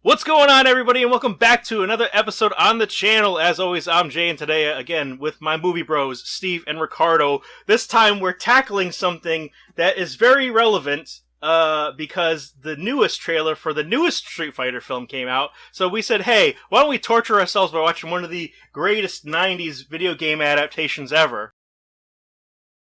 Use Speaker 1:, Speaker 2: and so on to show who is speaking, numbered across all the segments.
Speaker 1: What's going on, everybody, and welcome back to another episode on the channel. As always, I'm Jay, and today, again, with my movie bros, Steve and Ricardo. This time, we're tackling something that is very relevant, because the newest trailer for the newest Street Fighter film came out. So we said, hey, why don't we torture ourselves by watching one of the greatest 90s video game adaptations ever?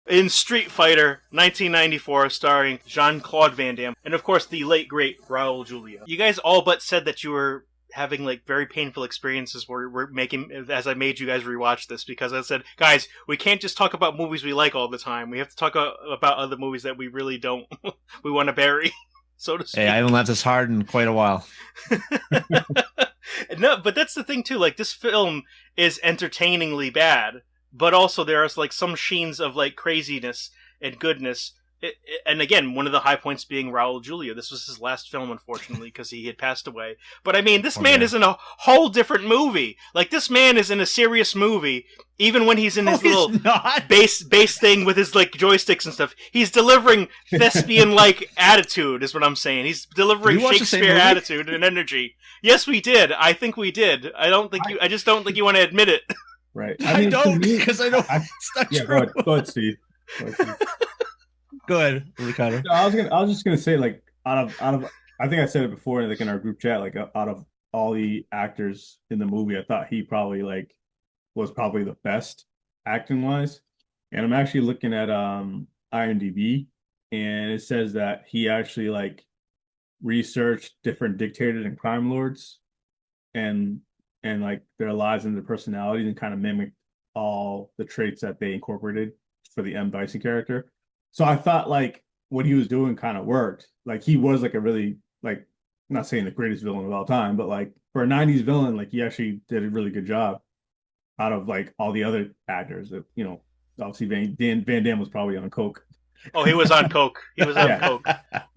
Speaker 1: In Street Fighter 1994, starring Jean Claude Van Damme, and of course the late great Raul Julia. You guys all but said that you were having like very painful experiences where we're making, as I made you guys rewatch this, because I said, guys, we can't just talk about movies we like all the time. We have to talk about other movies that we really don't, we want to bury, so to speak.
Speaker 2: Hey, I haven't laughed this hard in quite a while.
Speaker 1: No, but that's the thing too. Like, this film is entertainingly bad, but also there's like some sheens of like craziness and goodness. And again, one of the high points being Raul Julia. This was his last film, unfortunately, because he had passed away. But I mean, this man is in a whole different movie. Like, this man is in a serious movie, even when he's in his little bass thing with his like joysticks and stuff. He's delivering thespian-like attitude, is what I'm saying. He's delivering Shakespeare attitude and energy. Yes, we did. I think we did. I just don't think you want to admit it.
Speaker 3: Right.
Speaker 2: I don't, because I don't. It's not true.
Speaker 3: Go ahead, Steve.
Speaker 2: Go ahead, Ricardo.
Speaker 3: No, I was just gonna say, like, out of, I think I said it before, like in our group chat, like out of all the actors in the movie, I thought he probably was probably the best acting wise. And I'm actually looking at IMDb, and it says that he actually like researched different dictators and crime lords, and like their lives and their personalities, and kind of mimicked all the traits that they incorporated for the M. Bison character. So I thought like what he was doing kind of worked. Like, he was like a really, like, I'm not saying the greatest villain of all time, but like for a 90s villain, like he actually did a really good job out of like all the other actors that, obviously Van Damme was probably on coke.
Speaker 1: Oh, he was on coke. He was on coke.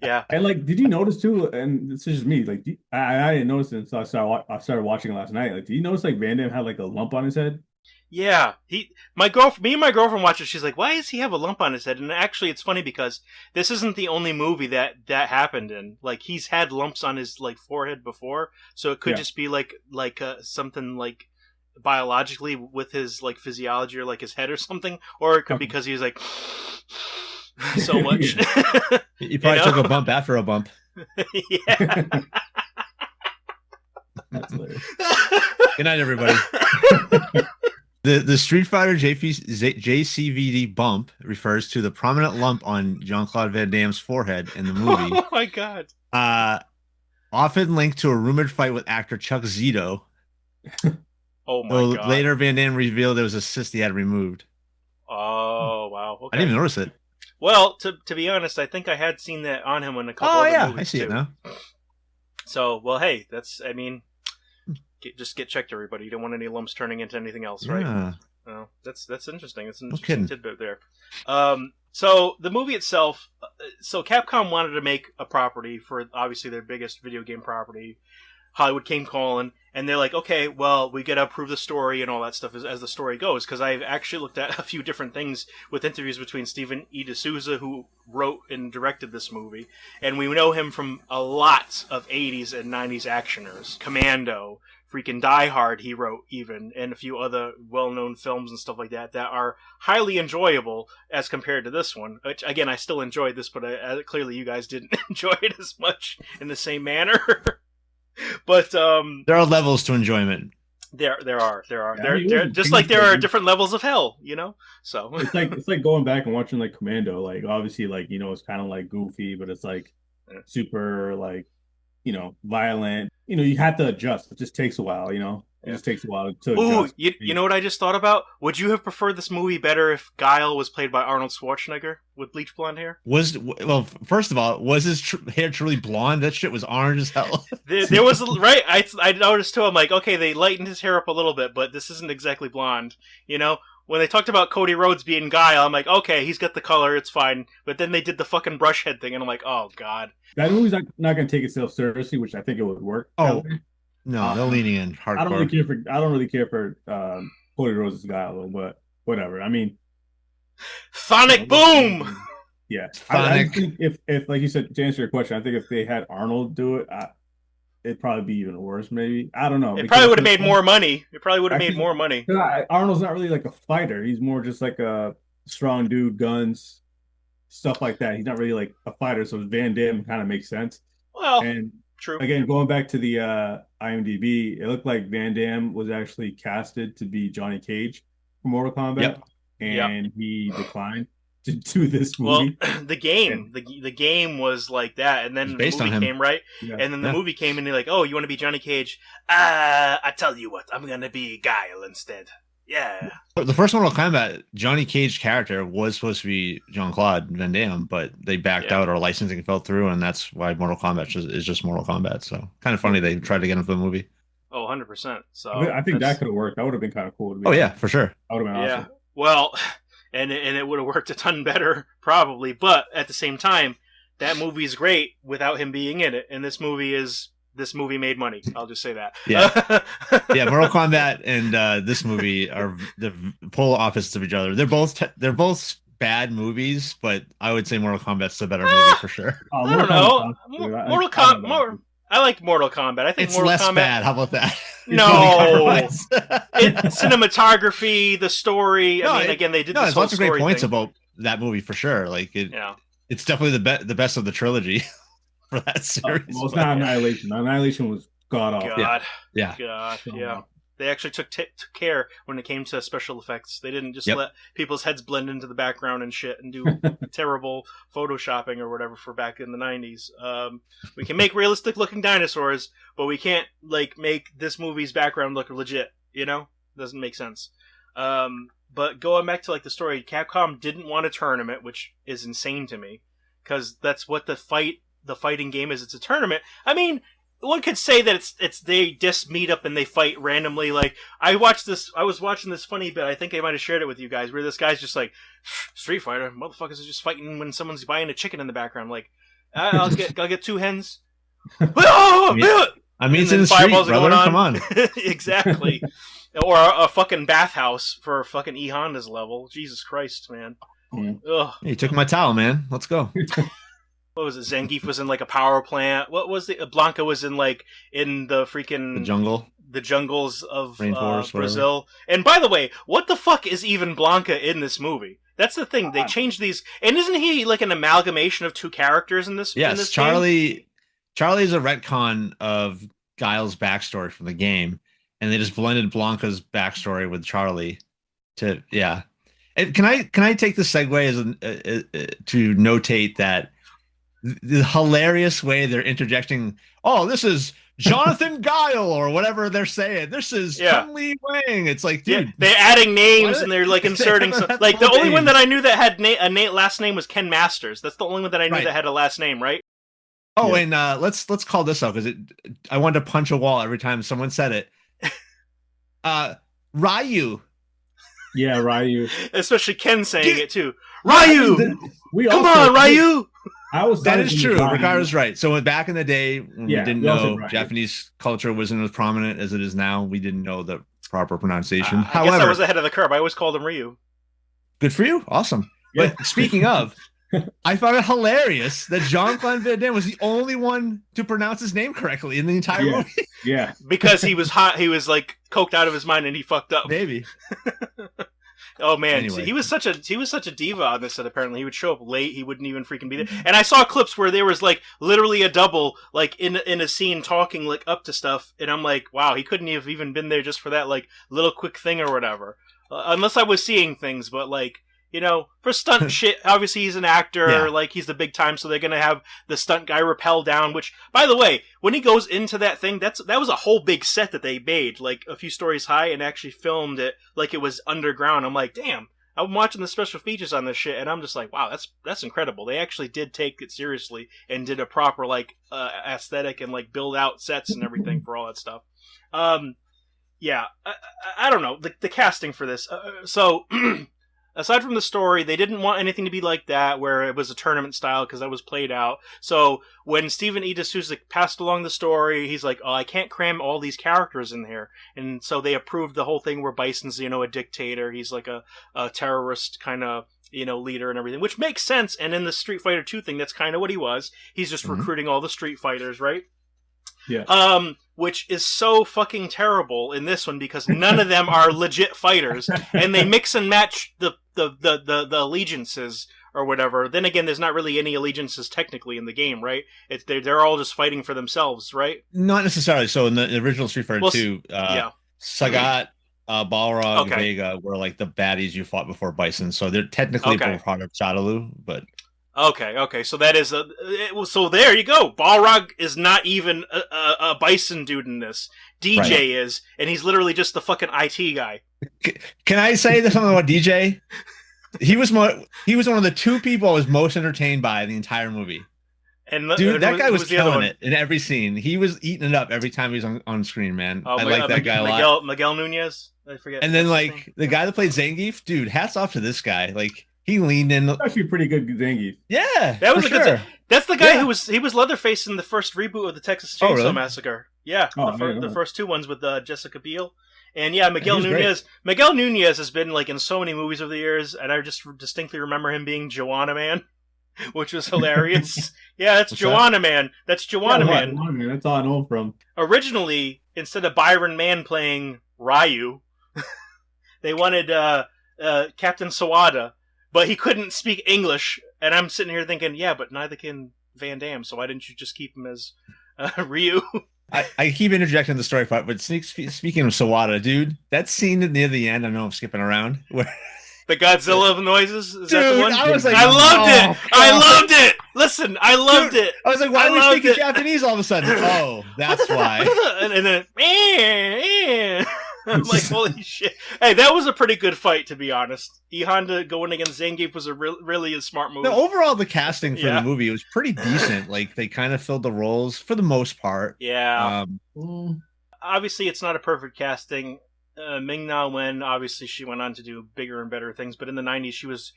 Speaker 1: Yeah.
Speaker 3: And like, did you notice too? And this is just me. Like, I didn't notice it until I started watching last night. Like, did you notice like Van Damme had like a lump on his head?
Speaker 1: Yeah. Me and my girlfriend watched it. She's like, "Why does he have a lump on his head?" And actually, it's funny because this isn't the only movie that happened in. Like, he's had lumps on his like forehead before, so it could just be like something like biologically with his like physiology or like his head or something, or it could be because he was like. So much.
Speaker 2: You probably took a bump after a bump.
Speaker 1: Yeah.
Speaker 3: That's hilarious.
Speaker 2: Good night, everybody. The Street Fighter JCVD bump refers to the prominent lump on Jean Claude Van Damme's forehead in the movie.
Speaker 1: Oh my god.
Speaker 2: Often linked to a rumored fight with actor Chuck Zito.
Speaker 1: Oh my god.
Speaker 2: Later, Van Damme revealed it was a cyst he had removed.
Speaker 1: Oh wow. Okay.
Speaker 2: I didn't even notice it.
Speaker 1: Well, to be honest, I think I had seen that on him in a couple of movies.
Speaker 2: I see it now.
Speaker 1: So, well, hey, just get checked, everybody. You don't want any lumps turning into anything else, right?
Speaker 2: Yeah.
Speaker 1: Well, that's interesting. That's an interesting tidbit there. So the movie itself, so Capcom wanted to make a property for obviously their biggest video game property. Hollywood came calling, and they're like, okay, well, we gotta approve the story and all that stuff as the story goes, because I've actually looked at a few different things with interviews between Stephen E. D'Souza, who wrote and directed this movie, and we know him from a lot of 80s and 90s actioners. Commando, freaking Die Hard he wrote even, and a few other well-known films and stuff like that are highly enjoyable as compared to this one, which, again, I still enjoyed this, but clearly you guys didn't enjoy it as much in the same manner. But
Speaker 2: there are levels to enjoyment.
Speaker 1: There are.
Speaker 3: Yeah,
Speaker 1: there just like there are different levels of hell, So
Speaker 3: it's like going back and watching like Commando. Like, obviously, like, it's kind of like goofy, but it's like super like violent. You have to adjust. It just takes a while. It just takes a while to adjust.
Speaker 1: You know what I just thought about? Would you have preferred this movie better if Guile was played by Arnold Schwarzenegger with bleach blonde hair?
Speaker 2: Well, first of all, was his hair truly blonde? That shit was orange as hell.
Speaker 1: There was, right? I noticed too. I'm like, okay, they lightened his hair up a little bit, but this isn't exactly blonde. When they talked about Cody Rhodes being Guile, I'm like, okay, he's got the color, it's fine. But then they did the fucking brush head thing, and I'm like, oh god.
Speaker 3: That movie's not going to take itself seriously, which I think it would work.
Speaker 2: Oh. No, they're leaning in hardcore.
Speaker 3: I don't really care for Cody Rhodes' Guile, but whatever. I mean,
Speaker 1: Sonic Boom.
Speaker 3: Yeah, I think if like you said, to answer your question, I think if they had Arnold do it, it'd probably be even worse. Maybe I don't know.
Speaker 1: It
Speaker 3: Because
Speaker 1: probably
Speaker 3: I
Speaker 1: would have
Speaker 3: feel
Speaker 1: made more money. It probably would have made
Speaker 3: actually,
Speaker 1: more money.
Speaker 3: Arnold's not really like a fighter. He's more just like a strong dude, guns, stuff like that. He's not really like a fighter. So Van Damme kind of makes sense.
Speaker 1: Well,
Speaker 3: And
Speaker 1: true.
Speaker 3: again, going back to the IMDb, it looked like Van Damme was actually casted to be Johnny Cage for Mortal Kombat,
Speaker 2: Yep.
Speaker 3: and he declined to do this
Speaker 1: Well,
Speaker 3: movie.
Speaker 1: the game,
Speaker 3: And
Speaker 1: the game was like that, and then
Speaker 2: It's
Speaker 1: the
Speaker 2: based on
Speaker 1: movie
Speaker 2: him.
Speaker 1: came, right?
Speaker 3: yeah,
Speaker 1: And then the
Speaker 2: Yeah.
Speaker 1: movie came, and they're like, "Oh, you want to be Johnny Cage? I tell you what, I'm gonna be Guile instead." Yeah.
Speaker 2: The first Mortal Kombat, Johnny Cage character was supposed to be Jean Claude Van Damme, but they backed
Speaker 1: Yeah.
Speaker 2: out or licensing fell through, and that's why Mortal Kombat is just Mortal Kombat. So kind of funny they tried to get him for the movie.
Speaker 1: Oh, 100%. So
Speaker 3: I think that
Speaker 1: that's-
Speaker 3: could have worked. That would have been kind of cool. To be
Speaker 2: Oh yeah,
Speaker 3: honest.
Speaker 2: for sure.
Speaker 3: That would have been
Speaker 1: yeah.
Speaker 3: awesome.
Speaker 1: Well, and it would have worked a ton better probably, but at the same time, that movie's great without him being in it, and this movie made money. I'll just say that.
Speaker 2: Yeah. Yeah, Mortal Kombat and this movie are the polar opposites of each other. They're both bad movies, but I would say Mortal Kombat's the better movie for sure.
Speaker 3: Oh,
Speaker 1: I don't know. Mortal Kombat. I like Mortal Kombat. I think
Speaker 2: It's
Speaker 1: Mortal
Speaker 2: less
Speaker 1: Kombat.
Speaker 2: bad. How about that?
Speaker 1: No. Cinematography, the story.
Speaker 2: No,
Speaker 1: I mean, again, they did
Speaker 2: No,
Speaker 1: this
Speaker 2: there's
Speaker 1: whole
Speaker 2: lots of great
Speaker 1: story
Speaker 2: points
Speaker 1: thing.
Speaker 2: about that movie for sure. Like
Speaker 1: Yeah.
Speaker 2: it's definitely the best of the trilogy for that series.
Speaker 3: Well, it's
Speaker 2: but-
Speaker 3: not Annihilation. Annihilation was god awful.
Speaker 1: God.
Speaker 2: yeah.
Speaker 1: God.
Speaker 3: So,
Speaker 1: Yeah. They actually took care when it came to special effects. They didn't just
Speaker 2: Yep.
Speaker 1: let people's heads blend into the background and shit and do terrible photoshopping or whatever for back in the 90s. We can make realistic looking dinosaurs, but we can't like make this movie's background look legit. You know, doesn't make sense. But going back to like the story, Capcom didn't want a tournament, which is insane to me, because that's what the fighting game is. It's a tournament. I mean, one could say that it's they just meet up and they fight randomly. Like I was watching this funny bit. I think I might have shared it with you guys, where this guy's just like, Street Fighter, motherfuckers are just fighting when someone's buying a chicken in the background. Like, I'll get 2 hens.
Speaker 2: I mean, it's in the street,
Speaker 1: Fireballs are
Speaker 2: brother.
Speaker 1: going on.
Speaker 2: Come on.
Speaker 1: Exactly. Or a fucking bathhouse for fucking E Honda's level. Jesus Christ, man.
Speaker 3: Mm.
Speaker 1: Ugh.
Speaker 2: Hey, you took my towel, man. Let's go.
Speaker 1: What was it? Zangief was in like a power plant. What was the Blanca was in like in the freaking
Speaker 2: The jungle.
Speaker 1: the jungles of
Speaker 2: Rainforest,
Speaker 1: Brazil. And by the way, what the fuck is even Blanca in this movie? That's the thing. They changed these, and isn't he like an amalgamation of 2 characters in this?
Speaker 2: Yes,
Speaker 1: in this
Speaker 2: Charlie.
Speaker 1: game?
Speaker 2: Charlie's a retcon of Guile's backstory from the game, and they just blended Blanca's backstory with Charlie. Yeah. And can I take the segue as to notate that the hilarious way they're interjecting? Oh, this is Jonathan Guile or whatever they're saying. This is Chun Li Wang. It's like, dude,
Speaker 1: Yeah, they're adding names
Speaker 2: what?
Speaker 1: and they're like inserting.
Speaker 2: They have
Speaker 1: Like the
Speaker 2: full
Speaker 1: only one
Speaker 2: names.
Speaker 1: that I knew that had a last name was Ken Masters. That's the only one that I knew
Speaker 2: Right.
Speaker 1: that had a last name, right?
Speaker 2: Oh,
Speaker 3: Yeah.
Speaker 2: and let's call this out because I wanted to punch a wall every time someone said it. Ryu.
Speaker 3: Yeah, Ryu.
Speaker 1: Especially Ken saying
Speaker 2: Dude,
Speaker 1: it too. Ryu,
Speaker 3: We
Speaker 1: come
Speaker 3: also-
Speaker 1: on, Ryu.
Speaker 3: I was
Speaker 2: That
Speaker 3: talking
Speaker 2: is
Speaker 3: to
Speaker 2: true.
Speaker 3: Ryu.
Speaker 2: Ricardo's right. So back in the day, when
Speaker 3: Yeah,
Speaker 2: we didn't
Speaker 3: we all said
Speaker 2: know
Speaker 3: Ryu.
Speaker 2: Japanese culture wasn't as prominent as it is now, we didn't know the proper pronunciation.
Speaker 1: I guess I
Speaker 2: However,
Speaker 1: was ahead of the curve. I always called him Ryu.
Speaker 2: good for you. Awesome.
Speaker 3: Yeah.
Speaker 2: But speaking of, I found it hilarious that Jean Claude Van Damme was the only one to pronounce his name correctly in the entire
Speaker 3: Yeah.
Speaker 2: movie.
Speaker 3: Yeah.
Speaker 1: Because he was hot, he was like coked out of his mind and he fucked up.
Speaker 2: Maybe.
Speaker 1: Oh man,
Speaker 2: Anyway.
Speaker 1: he was such a diva on this set. Apparently, he would show up late. He wouldn't even freaking be there. And I saw clips where there was like literally a double, like in a scene talking like up to stuff. And I'm like, wow, he couldn't have even been there just for that like little quick thing or whatever. Unless I was seeing things, but like. You know, for stunt shit, obviously he's an actor,
Speaker 2: Yeah.
Speaker 1: like he's the big time, so they're gonna have the stunt guy rappel down, which, by the way, when he goes into that thing, that was a whole big set that they made, like a few stories high, and actually filmed it like it was underground. I'm like, damn, I'm watching the special features on this shit, and I'm just like, wow, that's incredible. They actually did take it seriously and did a proper, like, aesthetic and, like, build out sets and everything for all that stuff. Yeah, I don't know, the casting for this, so... Aside from the story, they didn't want anything to be like that, where it was a tournament style, because that was played out. So when Stephen E. D'Souza passed along the story, he's like, oh, I can't cram all these characters in here. And so they approved the whole thing where Bison's, you know, a dictator. He's like a terrorist kind of, you know, leader and everything, which makes sense. And in the Street Fighter 2 thing, that's kind of what he was. He's just recruiting all the Street Fighters, right?
Speaker 3: Yeah.
Speaker 1: Which is so fucking terrible in this one because none of them are legit fighters, and they mix and match the allegiances or whatever. Then again, there's not really any allegiances technically in the game, right? They're all just fighting for themselves, right?
Speaker 2: Not necessarily. So in the original Street Fighter 2, Sagat, Balrog, Vega were like the baddies you fought before Bison. So they're technically part of Shadowloo, but
Speaker 1: okay. So that is so there you go. Balrog is not even a Bison dude in this. DJ is, and he's literally just the fucking IT guy.
Speaker 2: Can I say something about DJ? He was one of the two people I was most entertained by the entire movie.
Speaker 1: And
Speaker 2: that guy was killing it in every scene. He was eating it up every time he was on screen, man. I like that guy a lot.
Speaker 1: Miguel Nunez, I forget.
Speaker 2: And then like the guy that played Zangief, dude, hats off to this guy. Like he leaned in.
Speaker 3: Actually, pretty good Zangief.
Speaker 2: Yeah,
Speaker 1: that was good. That's the guy who was Leatherface in the first reboot of the Texas Chainsaw Massacre. Yeah, the first two ones with Jessica Biel. And yeah, Miguel Nunez. Great. Miguel Nunez has been like in so many movies over the years, and I just distinctly remember him being Joanna Man, which was hilarious. Yeah, that's Joanna Man. That's Joanna Man.
Speaker 3: That's all I know him from.
Speaker 1: Originally, instead of Byron Mann playing Ryu, they wanted Captain Sawada, but he couldn't speak English. And I'm sitting here thinking, yeah, but neither can Van Damme, so why didn't you just keep him as Ryu?
Speaker 2: I keep interjecting the story part, but speaking of Sawada, dude, that scene near the end, I know I'm skipping around. Where
Speaker 1: the Godzilla noises? Is
Speaker 2: dude,
Speaker 1: that the one?
Speaker 2: I was like,
Speaker 1: I loved it! God. I loved it! Listen, I loved it!
Speaker 2: I was like, why are we speaking Japanese all of a sudden? Oh, that's why.
Speaker 1: And then, I'm like, holy shit. Hey, that was a pretty good fight, to be honest. E Honda going against Zangief was really a smart move.
Speaker 2: No, overall, the casting for the movie was pretty decent. Like, they kind of filled the roles for the most part.
Speaker 1: Yeah. Obviously, it's not a perfect casting. Ming-Na Wen, obviously, she went on to do bigger and better things, but in the 90s, she was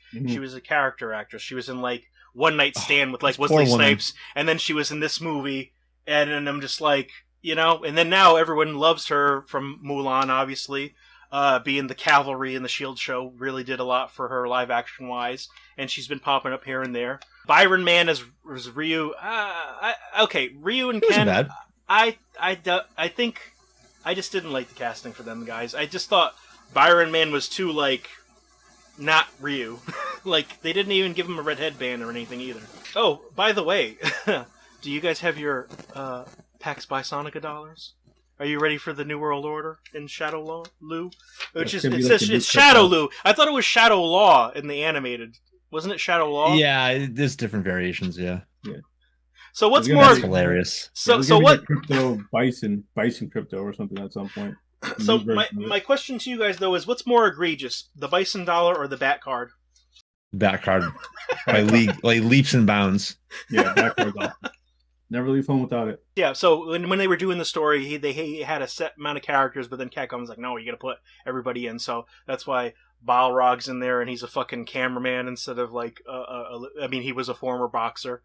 Speaker 1: a character actress. She was in, like, One Night Stand with, like, Wesley Snipes, and then she was in this movie, and I'm just like, you know, and then now everyone loves her from Mulan, obviously. Being the cavalry in the S.H.I.E.L.D. show really did a lot for her live action wise, and she's been popping up here and there. Byron Mann as Ryu. Ryu and Ken. I think I just didn't like the casting for them guys. I just thought Byron Mann was too like not Ryu. Like they didn't even give him a red headband or anything either. Oh, by the way, do you guys have your Pax Bisonica dollars? Are you ready for the New World Order in Shadowloo? Which is it's Shadowloo. I thought it was Shadow Law in the animated. Wasn't it Shadow Law?
Speaker 2: Yeah, there's different variations. Yeah.
Speaker 1: So what's more
Speaker 2: hilarious?
Speaker 1: So what?
Speaker 3: Crypto Bison crypto or something at some point.
Speaker 1: So my question to you guys though is, what's more egregious, the Bison dollar or the Bat card?
Speaker 2: Bat card by leaps and bounds.
Speaker 3: Yeah, Bat card's awesome. Never leave home without it.
Speaker 1: Yeah, so when they were doing the story, he had a set amount of characters, but then Capcom was like, no, you gotta put everybody in. So that's why Balrog's in there, and he's a fucking cameraman instead of like, he was a former boxer.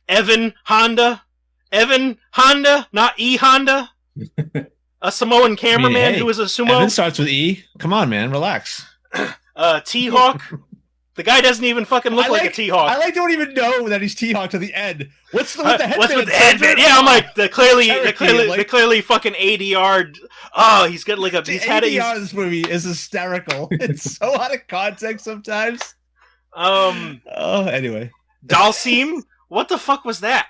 Speaker 1: Evan Honda, not E Honda. A Samoan cameraman who is a sumo.
Speaker 2: Evan starts with E. Come on, man, relax.
Speaker 1: T-Hawk. The guy doesn't even fucking look like a T-Hawk.
Speaker 2: I don't even know that he's T-Hawk to the end. What's with the headband?
Speaker 1: What's with the headband? Yeah, I'm like the clearly fucking ADR. Oh, he's got like a.
Speaker 2: The ADR in this movie is hysterical. It's so out of context sometimes. Anyway,
Speaker 1: Dalsim, what the fuck was that?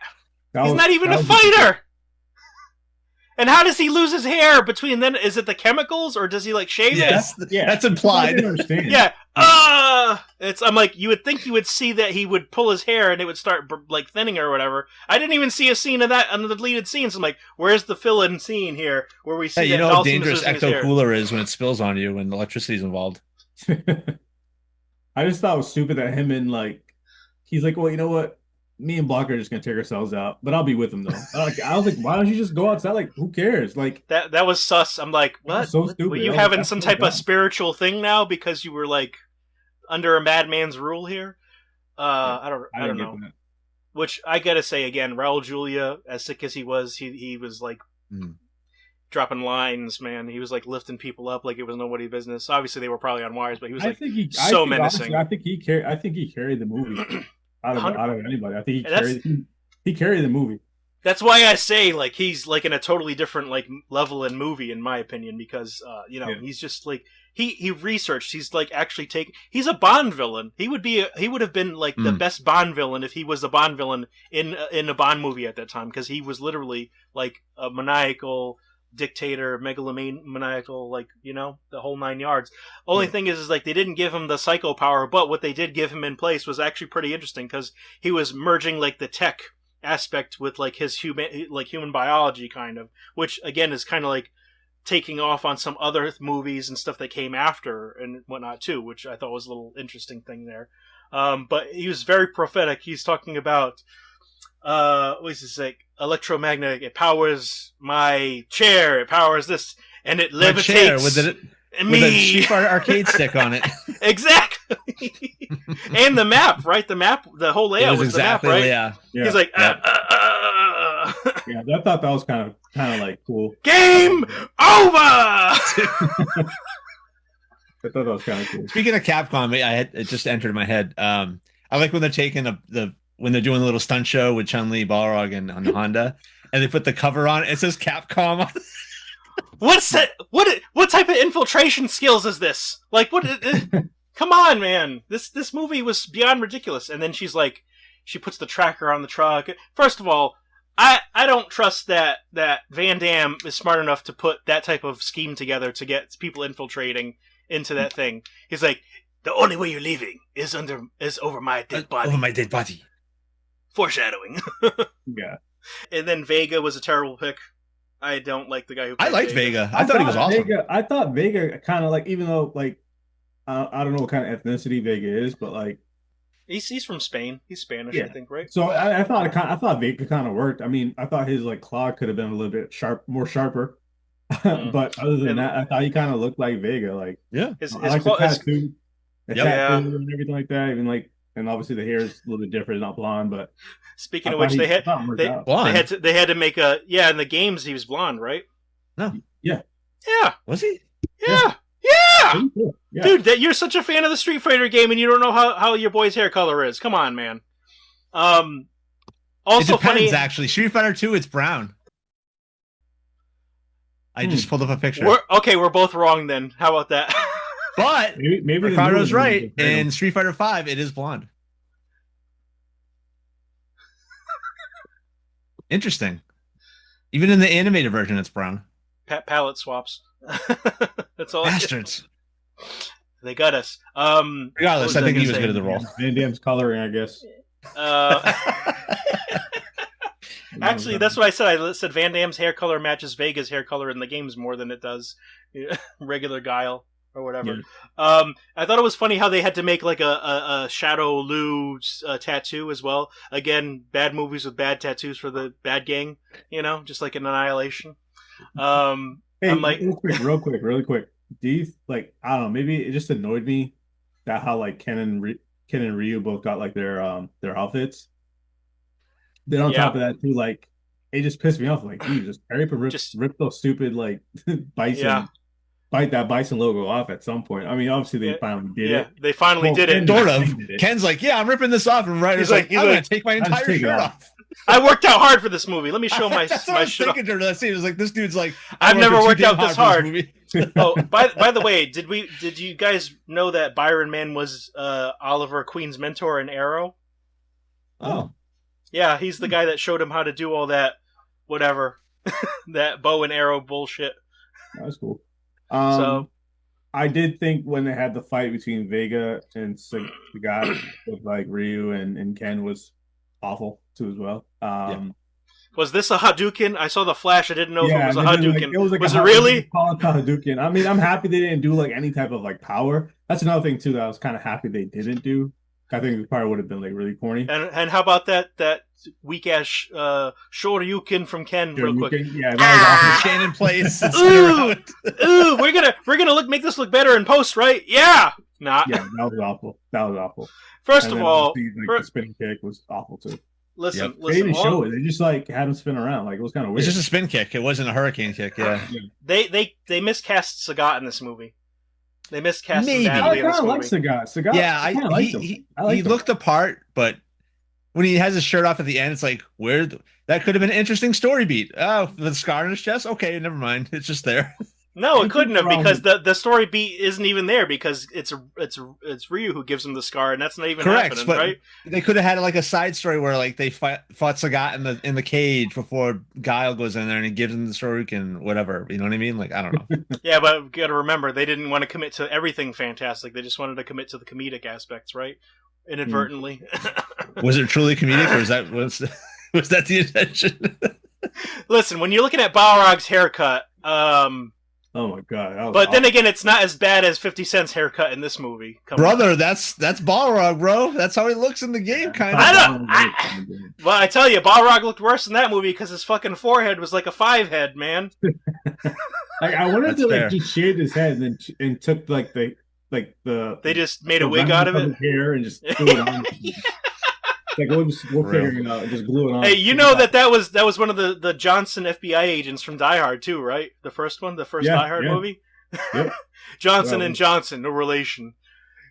Speaker 1: He's not even a fighter. And how does he lose his hair between then? Is it the chemicals or does he like shave it?
Speaker 2: Yeah, that's implied.
Speaker 1: Yeah. I'm like, you would think you would see that he would pull his hair and it would start like thinning or whatever. I didn't even see a scene of that on the deleted scenes. I'm like, where's the fill-in scene here where we see that
Speaker 2: you know how dangerous
Speaker 1: Ecto
Speaker 2: Cooler is when it spills on you when electricity's involved.
Speaker 3: I just thought it was stupid that him and like, he's like, well, you know what? Me and Blocker are just gonna take ourselves out, but I'll be with him though. I was like, why don't you just go outside? Like, who cares? Like
Speaker 1: that was sus. I'm like, what?
Speaker 3: So stupid.
Speaker 1: Were you having some type of spiritual thing now because you were like under a madman's rule here? I don't know. Which I gotta say again, Raul Julia, as sick as he was like dropping lines, man. He was like lifting people up like it was nobody's business. Obviously, they were probably on wires, but he was menacing.
Speaker 3: I think he carried the movie. Out of anybody, I think he carried the movie.
Speaker 1: That's why I say like he's like in a totally different like level in movie in my opinion because he's just like he researched. He's like actually he's a Bond villain. He would have been like the best Bond villain if he was the Bond villain in a Bond movie at that time because he was literally like a maniacal dictator, megalomaniacal, like the whole 9 yards. Only thing is like they didn't give him the psycho power, but what they did give him in place was actually pretty interesting because he was merging like the tech aspect with like his human biology kind of, which again is kind of like taking off on some other movies and stuff that came after and whatnot too, which I thought was a little interesting thing there. But he was very prophetic. He's talking about what is this, like electromagnetic, it powers my chair, it powers this, and it levitates with a
Speaker 2: cheap arcade stick on it.
Speaker 1: Exactly. And the map, right? The whole layout was exactly the map, right?
Speaker 2: Yeah.
Speaker 1: He's like,
Speaker 3: Yeah, I thought that was kind of like cool.
Speaker 1: Game over. I
Speaker 3: thought that was kind of cool.
Speaker 2: Speaking of Capcom, it just entered my head. I like when they're taking when they're doing a little stunt show with Chun-Li, Balrog, and on Honda, and they put the cover on. It says Capcom on it.
Speaker 1: What's that? What type of infiltration skills is this? Like, what? Come on, man! This movie was beyond ridiculous. And then she puts the tracker on the truck. First of all, I don't trust that Van Damme is smart enough to put that type of scheme together to get people infiltrating into that thing. He's like, the only way you're leaving is over my dead body.
Speaker 2: Over my dead body.
Speaker 1: Foreshadowing.
Speaker 3: Yeah.
Speaker 1: And then Vega was a terrible pick. I don't like the guy who.
Speaker 2: I liked Vega. I thought he was awesome.
Speaker 3: I thought Vega kind of like, even though like I don't know what kind of ethnicity Vega is, but like
Speaker 1: he's from Spain. He's Spanish, I think, right?
Speaker 3: So I thought Vega kind of worked. I mean, I thought his like claw could have been a little bit more sharper. But other than that, I thought he kind of looked like Vega. Like
Speaker 1: his
Speaker 3: like
Speaker 1: claw,
Speaker 3: the tattoo, and everything like that. Even like, and obviously the hair is a little bit different, it's not blonde. But
Speaker 1: speaking of which, they had to make a in the games he was blonde, right?
Speaker 2: No,
Speaker 3: yeah,
Speaker 2: was he?
Speaker 1: Yeah. Dude, you're such a fan of the Street Fighter game, and you don't know how your boy's hair color is. Come on, man. Also,
Speaker 2: it depends,
Speaker 1: funny.
Speaker 2: Actually, Street Fighter 2, it's brown. I just pulled up a picture.
Speaker 1: We're both wrong then. How about that?
Speaker 2: But maybe Ricardo's right. In Street Fighter 5, it is blonde. Interesting. Even in the animated version, it's brown.
Speaker 1: Palette swaps. That's all.
Speaker 2: Bastards.
Speaker 1: They got us.
Speaker 2: Regardless, I think he was good at the role.
Speaker 3: Van Damme's coloring, I guess.
Speaker 1: Actually, that's what I said. I said Van Damme's hair color matches Vega's hair color in the games more than it does regular Guile or whatever. Yeah. I thought it was funny how they had to make like a Shadow Lu tattoo as well. Again, bad movies with bad tattoos for the bad gang. Just like an Annihilation.
Speaker 3: Hey,
Speaker 1: I'm like,
Speaker 3: real quick. Do you like? I don't know. Maybe it just annoyed me that how like Ken and Ryu both got like their outfits. Then on top of that too, like it just pissed me off. Like, dude, just hurry up and rip those stupid like bison, bite that bison logo off at some point. I mean, obviously they finally did it.
Speaker 1: They finally did it.
Speaker 2: Sort of. Ken's like, I'm ripping this off, and Ryder's like, I'm gonna take my entire shirt off.
Speaker 1: I worked out hard for this movie. Let me show my
Speaker 2: shit off. It was like, this dude's like,
Speaker 1: I've never worked out this hard. Oh, by the way, did you guys know that Byron Mann was Oliver Queen's mentor in Arrow?
Speaker 3: Oh.
Speaker 1: Yeah, he's the guy that showed him how to do all that, whatever, that bow and arrow bullshit.
Speaker 3: That's cool. So, I did think when they had the fight between Vega and the guy with like Ryu and Ken was awful too as well.
Speaker 1: Was this a Hadouken? I saw the flash. I didn't know if it was a Hadouken. Was it
Speaker 3: really? Call it Hadouken. I mean, I'm happy they didn't do like any type of like power. That's another thing too that I was kind of happy they didn't do. I think it probably would have been like really corny.
Speaker 1: And how about that weak ass Shoryuken from Ken real quick?
Speaker 2: Yeah, that was awesome. Ken in place.
Speaker 1: Ooh, we're gonna make this look better in post, right? Yeah. Nah.
Speaker 3: Yeah, that was awful.
Speaker 1: First of all,
Speaker 3: the spinning kick was awful too.
Speaker 1: Listen.
Speaker 3: They didn't show it. They just like had him spin around. Like it was kind of weird.
Speaker 2: It's just a spin kick. It wasn't a hurricane kick. Yeah.
Speaker 1: They miscast Sagat in this movie. They miscast him badly in this movie.
Speaker 3: Sagat.
Speaker 2: Yeah, he looked the part, but when he has his shirt off at the end, it's like, that could have been an interesting story beat. Oh, the scar on his chest? Okay, never mind. It's just there.
Speaker 1: No, it couldn't have, because the story beat isn't even there, because it's Ryu who gives him the scar, and that's not even happening,
Speaker 2: but
Speaker 1: right?
Speaker 2: They could have had like a side story where like they fought Sagat in the cage before Guile goes in there and he gives him the Shoryuken, whatever. You know what I mean? Like, I don't know.
Speaker 1: Yeah, but you got to remember, they didn't want to commit to everything fantastic. They just wanted to commit to the comedic aspects, right? Inadvertently.
Speaker 2: Was it truly comedic, or was that the intention?
Speaker 1: Listen, when you're looking at Balrog's haircut,
Speaker 3: oh my god!
Speaker 1: But then again, it's not as bad as 50 Cent's haircut in this movie.
Speaker 2: Brother, that's Balrog, bro. That's how he looks in the game, kind of.
Speaker 1: Well, I tell you, Balrog looked worse in that movie because his fucking forehead was like a 5 head, man.
Speaker 3: I wanted to like just shaved his head and took like the
Speaker 1: They just made a wig out of it.
Speaker 3: Hair and just threw it on. Like we'll figure it out and just glue it on.
Speaker 1: Hey, you know that was one of the Johnson FBI agents from Die Hard too, right? The first one, the first Die Hard movie.
Speaker 3: Yep.
Speaker 1: Johnson and Johnson, no relation.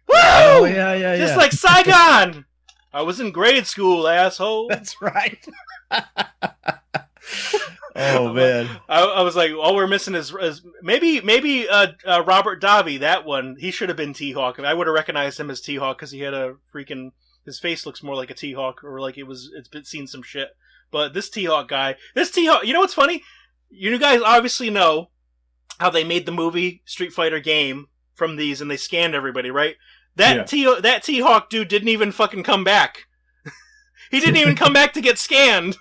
Speaker 2: Woo! Oh yeah.
Speaker 1: Just like Saigon. I was in grade school, asshole.
Speaker 2: That's right. Oh man.
Speaker 1: I was like, all we're missing is maybe Robert Davi. That one, he should have been T-Hawk. I would have recognized him as T-Hawk because he had a freaking. His face looks more like a T-Hawk, or like it's been seen some shit. But this T-Hawk guy, you know what's funny? You guys obviously know how they made the movie Street Fighter game from these, and they scanned everybody, right? That T-Hawk dude didn't even fucking come back. He didn't even come back to get scanned.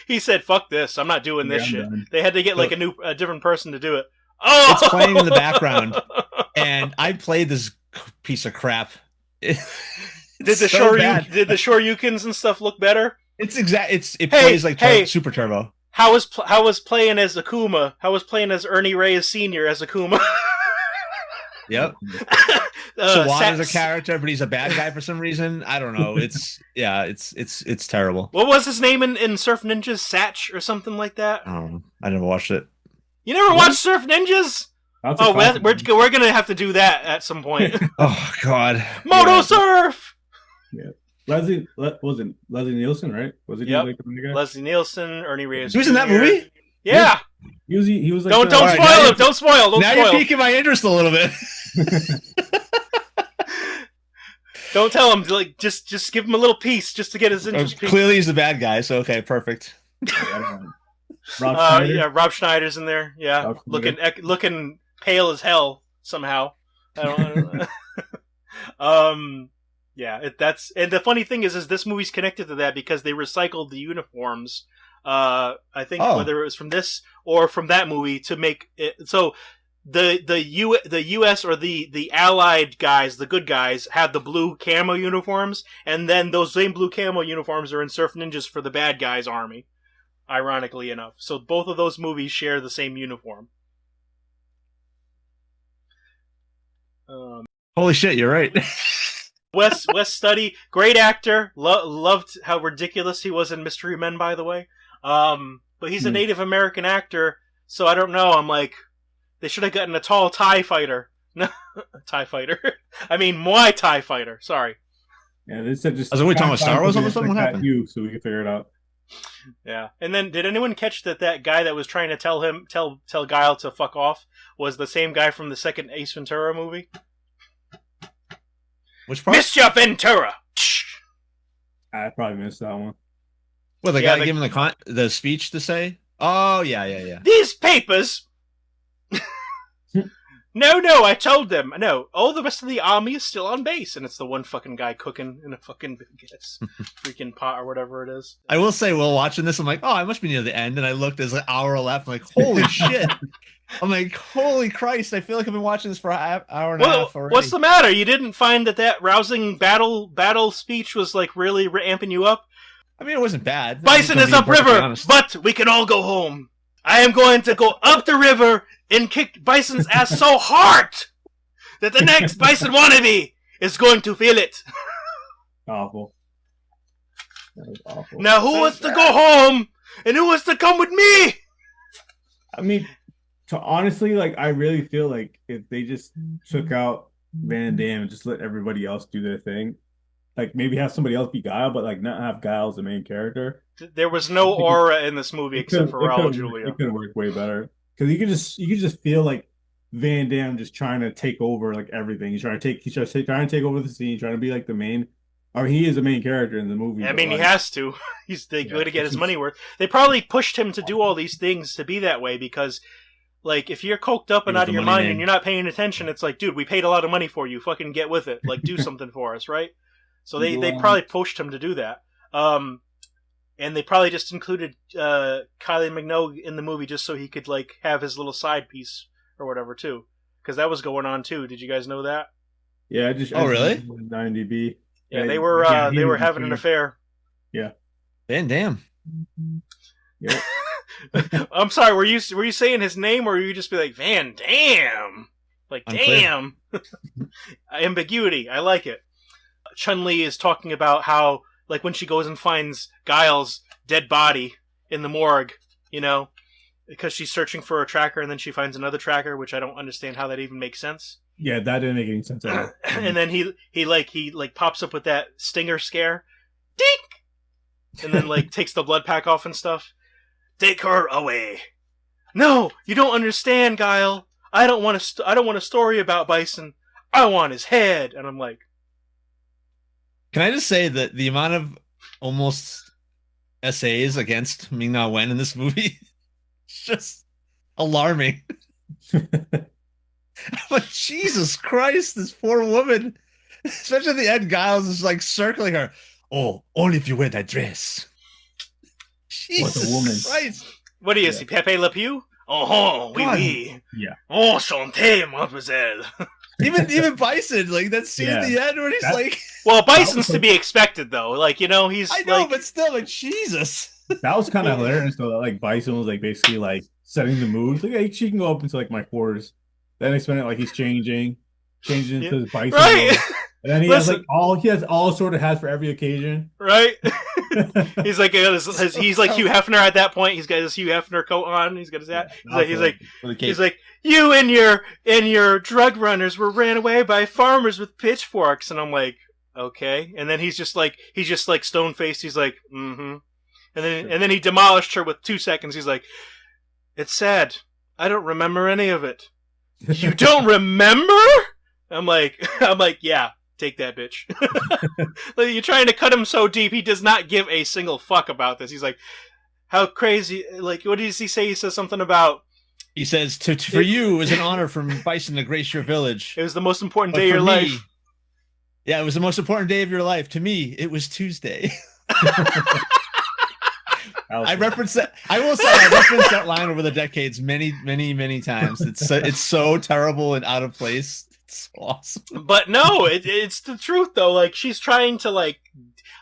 Speaker 1: He said, "Fuck this! I'm not doing this shit." Done. They had to get like a different person to do it. Oh,
Speaker 2: it's playing in the background, and I played this piece of crap.
Speaker 1: Did the Shoryukens and stuff look better?
Speaker 2: It plays like Super Turbo.
Speaker 1: How was playing as Akuma? How was playing as Ernie Reyes Sr. as Akuma?
Speaker 2: Yep. Sawada's a character, but he's a bad guy for some reason. I don't know. It's terrible.
Speaker 1: What was his name in Surf Ninjas? Satch or something like that?
Speaker 2: I never watched it.
Speaker 1: You never watched Surf Ninjas? We're gonna have to do that at some point.
Speaker 2: Oh God.
Speaker 1: Moto Surf.
Speaker 3: Yeah. Leslie Nielsen, right? Was it?
Speaker 1: Yep. Leslie Nielsen, Ernie Reyes.
Speaker 2: He was in that movie?
Speaker 1: Yeah.
Speaker 3: He was like
Speaker 1: Don't spoil it. Don't spoil.
Speaker 2: Now you're piquing my interest a little bit.
Speaker 1: Don't tell him. Like, just give him a little piece just to get his interest.
Speaker 2: Clearly, he's the bad guy. So okay, perfect.
Speaker 1: Rob Schneider's in there. Yeah, looking pale as hell somehow. I don't know. Yeah, and the funny thing is this movie's connected to that because they recycled the uniforms. I think whether it was from this or from that movie to make it so the U.S. or the Allied guys, the good guys, have the blue camo uniforms, and then those same blue camo uniforms are in Surf Ninjas for the bad guys' army. Ironically enough, so both of those movies share the same uniform.
Speaker 2: Holy shit, you're right.
Speaker 1: Wes Studi, great actor. Loved how ridiculous he was in Mystery Men, by the way. But he's a Native American actor, so I don't know. I'm like, they should have gotten a tall TIE fighter. No, TIE fighter. I mean, Muay Thai fighter. Sorry.
Speaker 3: Yeah, they said just.
Speaker 2: Are we talking about Star Wars? What happened?
Speaker 3: So we can figure it out.
Speaker 1: Yeah, and then did anyone catch that guy that was trying to tell Guile to fuck off was the same guy from the second Ace Ventura movie?
Speaker 2: Which part?
Speaker 1: Mr. Ventura.
Speaker 3: I probably missed that one.
Speaker 2: Well, the guy giving the speech to say? Oh, yeah.
Speaker 1: These papers. No, I told them. No, all the rest of the army is still on base, and it's the one fucking guy cooking in a fucking freaking pot or whatever it is.
Speaker 2: I will say, while watching this, I'm like, oh, I must be near the end, and I looked, there's an hour left. I'm like, holy shit. I'm like, holy Christ, I feel like I've been watching this for an hour and a half already.
Speaker 1: What's the matter? You didn't find that rousing battle speech was like really amping you up?
Speaker 2: I mean, it wasn't bad.
Speaker 1: Bison is upriver, but we can all go home. I am going to go up the river and kick Bison's ass so hard that the next Bison wannabe is going to feel it.
Speaker 3: Awful. That was awful.
Speaker 1: Now who wants to go home and who wants to come with me?
Speaker 3: I mean, honestly, like, I really feel like if they just took out Van Damme and just let everybody else do their thing, like maybe have somebody else be Guile, but like not have Guile as the main character.
Speaker 1: There was no aura in this movie except for Raul Julia.
Speaker 3: It could have worked way better because you could just feel like Van Damme just trying to take over like everything. He's trying to take over the scene, trying to be like the main. Or he is the main character in the movie.
Speaker 1: I mean, he has to. He's going to get his money worth. They probably pushed him to do all these things to be that way because, like, if you're coked up and out of your mind and you're not paying attention, it's like, dude, we paid a lot of money for you. Fucking get with it. Like, do something for us, right? So they probably pushed him to do that. And they probably just included Kylie Minogue in the movie just so he could, like, have his little side piece or whatever, too. Because that was going on, too. Did you guys know that?
Speaker 3: Yeah,
Speaker 2: really?
Speaker 3: 9DB.
Speaker 1: Yeah, they were having an affair.
Speaker 3: Yeah.
Speaker 2: Van Damme.
Speaker 3: Yeah.
Speaker 1: I'm sorry, were you saying his name or were you just be like, Van Damme? Like, damn. Ambiguity. I like it. Chun-Li is talking about how, like, when she goes and finds Guile's dead body in the morgue, you know, because she's searching for a tracker and then she finds another tracker, which I don't understand how that even makes sense.
Speaker 3: Yeah, that didn't make any sense at all.
Speaker 1: And then he pops up with that stinger scare, dink, and then like takes the blood pack off and stuff. Take her away. No, you don't understand, Guile. I don't want a story about Bison. I want his head. And I'm like,
Speaker 2: can I just say that the amount of almost essays against Ming-Na Wen in this movie is just alarming. But Jesus Christ, this poor woman, especially at the end, Giles is like circling her. Oh, only if you wear that dress. Jesus
Speaker 3: what a woman.
Speaker 2: Christ.
Speaker 1: What is he, Pepe Le Pew? Oh, oui, oui.
Speaker 3: Yeah.
Speaker 1: Oh, chantez, mademoiselle.
Speaker 2: Even Bison, like that scene at the end where he's like...
Speaker 1: Well, Bison's to be expected, though. Like, you know, he's...
Speaker 2: I know,
Speaker 1: like...
Speaker 2: but still, like, Jesus.
Speaker 3: That was kind of hilarious, though. That, like, Bison was, like, basically, like, setting the mood. Like, hey, she can go up into, like, my quarters. Then explain it like he's changing into his Bison.
Speaker 1: Right.
Speaker 3: And then he has, like, all sort of has for every occasion.
Speaker 1: Right. He's like he's like Hugh Hefner at that point. He's got his Hugh Hefner coat on. He's got his hat. He's like you and your drug runners were ran away by farmers with pitchforks, and I'm like, okay. And then he's just like stone faced. He's like, mm-hmm. And then he demolished her with 2 seconds. He's like, it's sad. I don't remember any of it. You don't remember? I'm like, yeah. Take that, bitch. Like, you're trying to cut him so deep, he does not give a single fuck about this. He's like, how crazy, like, what does he say? He says something about...
Speaker 2: He says, for you, it was an honor from Bison to grace your village.
Speaker 1: It was the most important day of your life.
Speaker 2: Yeah, it was the most important day of your life. To me, it was Tuesday. I reference that. I will say I referenced that line over the decades many, many, many times. It's so terrible and out of place. It's awesome.
Speaker 1: But no, it's the truth though. Like, she's trying to like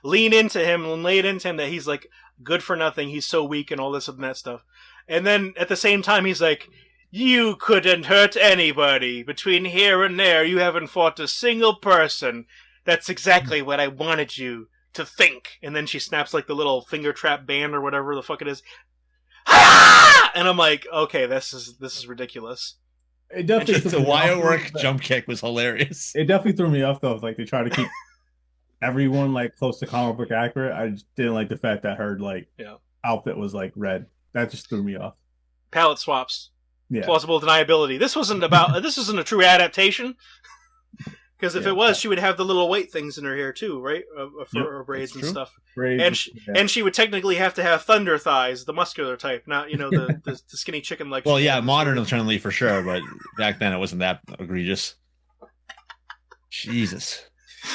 Speaker 1: lean into him and lay it into him that he's like good for nothing. He's so weak and all this and that stuff. And then at the same time, he's like, you couldn't hurt anybody. Between here and there, you haven't fought a single person. That's exactly what I wanted you to think. And then she snaps like the little finger trap band or whatever the fuck it is. And I'm like, okay, this is ridiculous.
Speaker 3: It definitely
Speaker 2: the wire work jump kick was hilarious.
Speaker 3: It definitely threw me off though. Like they try to keep everyone like close to comic book accurate. I just didn't like the fact that her like outfit was like red. That just threw me off.
Speaker 1: Palette swaps.
Speaker 3: Yeah.
Speaker 1: Plausible deniability. This wasn't a true adaptation. Because if it was, she would have the little white things in her hair too, right? For her braids and stuff. Braids, and she would technically have to have thunder thighs, the muscular type, not the skinny chicken like.
Speaker 2: Well, yeah, modern Chun-Li for sure, but back then it wasn't that egregious. Jesus.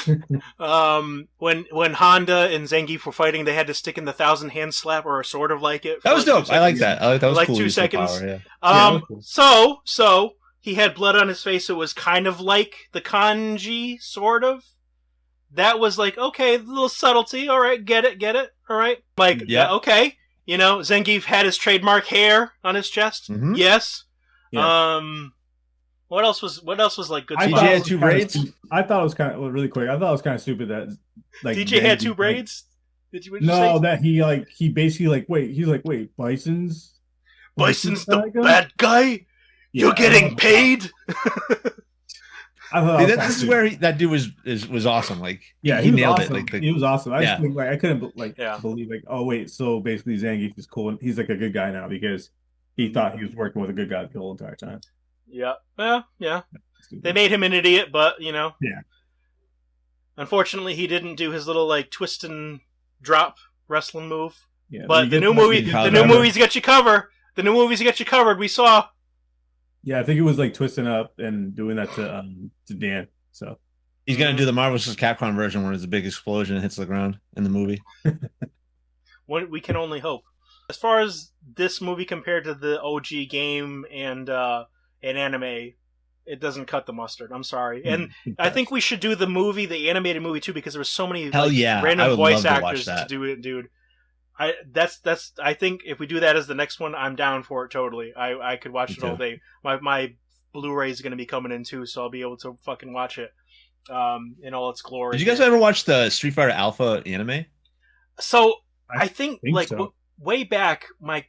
Speaker 1: When Honda and Zangief were fighting, they had to stick in the 1,000 hand slap or sort of like it.
Speaker 2: That was dope. I like that. That was
Speaker 1: like
Speaker 2: cool
Speaker 1: 2 seconds.
Speaker 2: Power, yeah.
Speaker 1: Cool. So he had blood on his face. It was kind of like the kanji, sort of. That was like, okay, a little subtlety. All right, get it. All right. Like, okay. Zangief had his trademark hair on his chest. Mm-hmm. Yes. Yeah. What else was like good?
Speaker 2: DJ had 2 braids.
Speaker 3: I thought it was kind of really quick. I thought it was kind of stupid that like
Speaker 1: DJ had 2 braids. Did you?
Speaker 3: No, that he basically like wait, Bison's
Speaker 1: the bad guy. You're getting paid.
Speaker 3: I thought
Speaker 2: See,
Speaker 3: that was
Speaker 2: this is
Speaker 3: good.
Speaker 2: where that dude was awesome. Like,
Speaker 3: Yeah,
Speaker 2: he
Speaker 3: he was
Speaker 2: nailed
Speaker 3: awesome.
Speaker 2: it. Like,
Speaker 3: He was awesome. I just
Speaker 2: yeah,
Speaker 3: think like I couldn't
Speaker 1: Yeah.
Speaker 3: believe like, oh wait, so basically Zangief is cool and he's like a good guy now because he thought he was working with a good guy the whole entire time.
Speaker 1: Yeah. Well, yeah.
Speaker 3: Stupid.
Speaker 1: They made him an idiot, but
Speaker 3: Yeah.
Speaker 1: Unfortunately, he didn't do his little like twist and drop wrestling move.
Speaker 3: Yeah,
Speaker 1: But the new movies got you covered. The new movies got you covered. We saw.
Speaker 3: Yeah, I think it was like twisting up and doing that to Dan. So
Speaker 2: he's gonna do the Marvel vs. Capcom version where there's a big explosion and hits the ground in the movie.
Speaker 1: We can only hope. As far as this movie compared to the OG game and anime, it doesn't cut the mustard. I'm sorry. And I think we should do the animated movie too, because there were so many random voice actors to do it, dude. I think if we do that as the next one, I'm down for it totally. I could watch it all day. My Blu-ray is going to be coming in too, so I'll be able to fucking watch it in all its glory.
Speaker 2: Did you guys ever watch the Street Fighter Alpha anime?
Speaker 1: So I think like
Speaker 3: so.
Speaker 1: Way back, my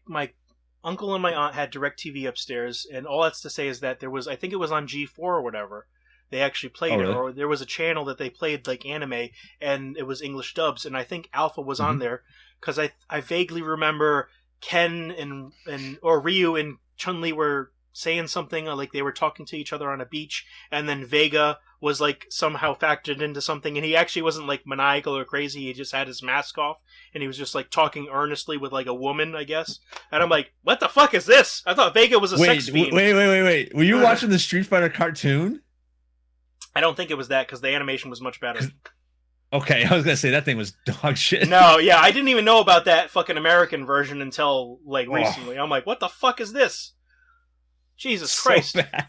Speaker 1: uncle and my aunt had DirecTV upstairs, and all that's to say is that there was, I think it was on G4 or whatever, they actually played it, or there was a channel that they played like anime, and it was English dubs, and I think Alpha was on there, because I vaguely remember Ken or Ryu and Chun-Li were saying something, like they were talking to each other on a beach, and then Vega was like somehow factored into something, and he actually wasn't like maniacal or crazy, he just had his mask off, and he was just like talking earnestly with like a woman, I guess. And I'm like, what the fuck is this? I thought Vega was a sex fiend.
Speaker 2: Wait. Were you watching the Street Fighter cartoon?
Speaker 1: I don't think it was that, because the animation was much better.
Speaker 2: Okay, I was gonna say that thing was dog shit.
Speaker 1: No, yeah, I didn't even know about that fucking American version until like recently. I'm like, what the fuck is this? Jesus Christ.
Speaker 2: Bad.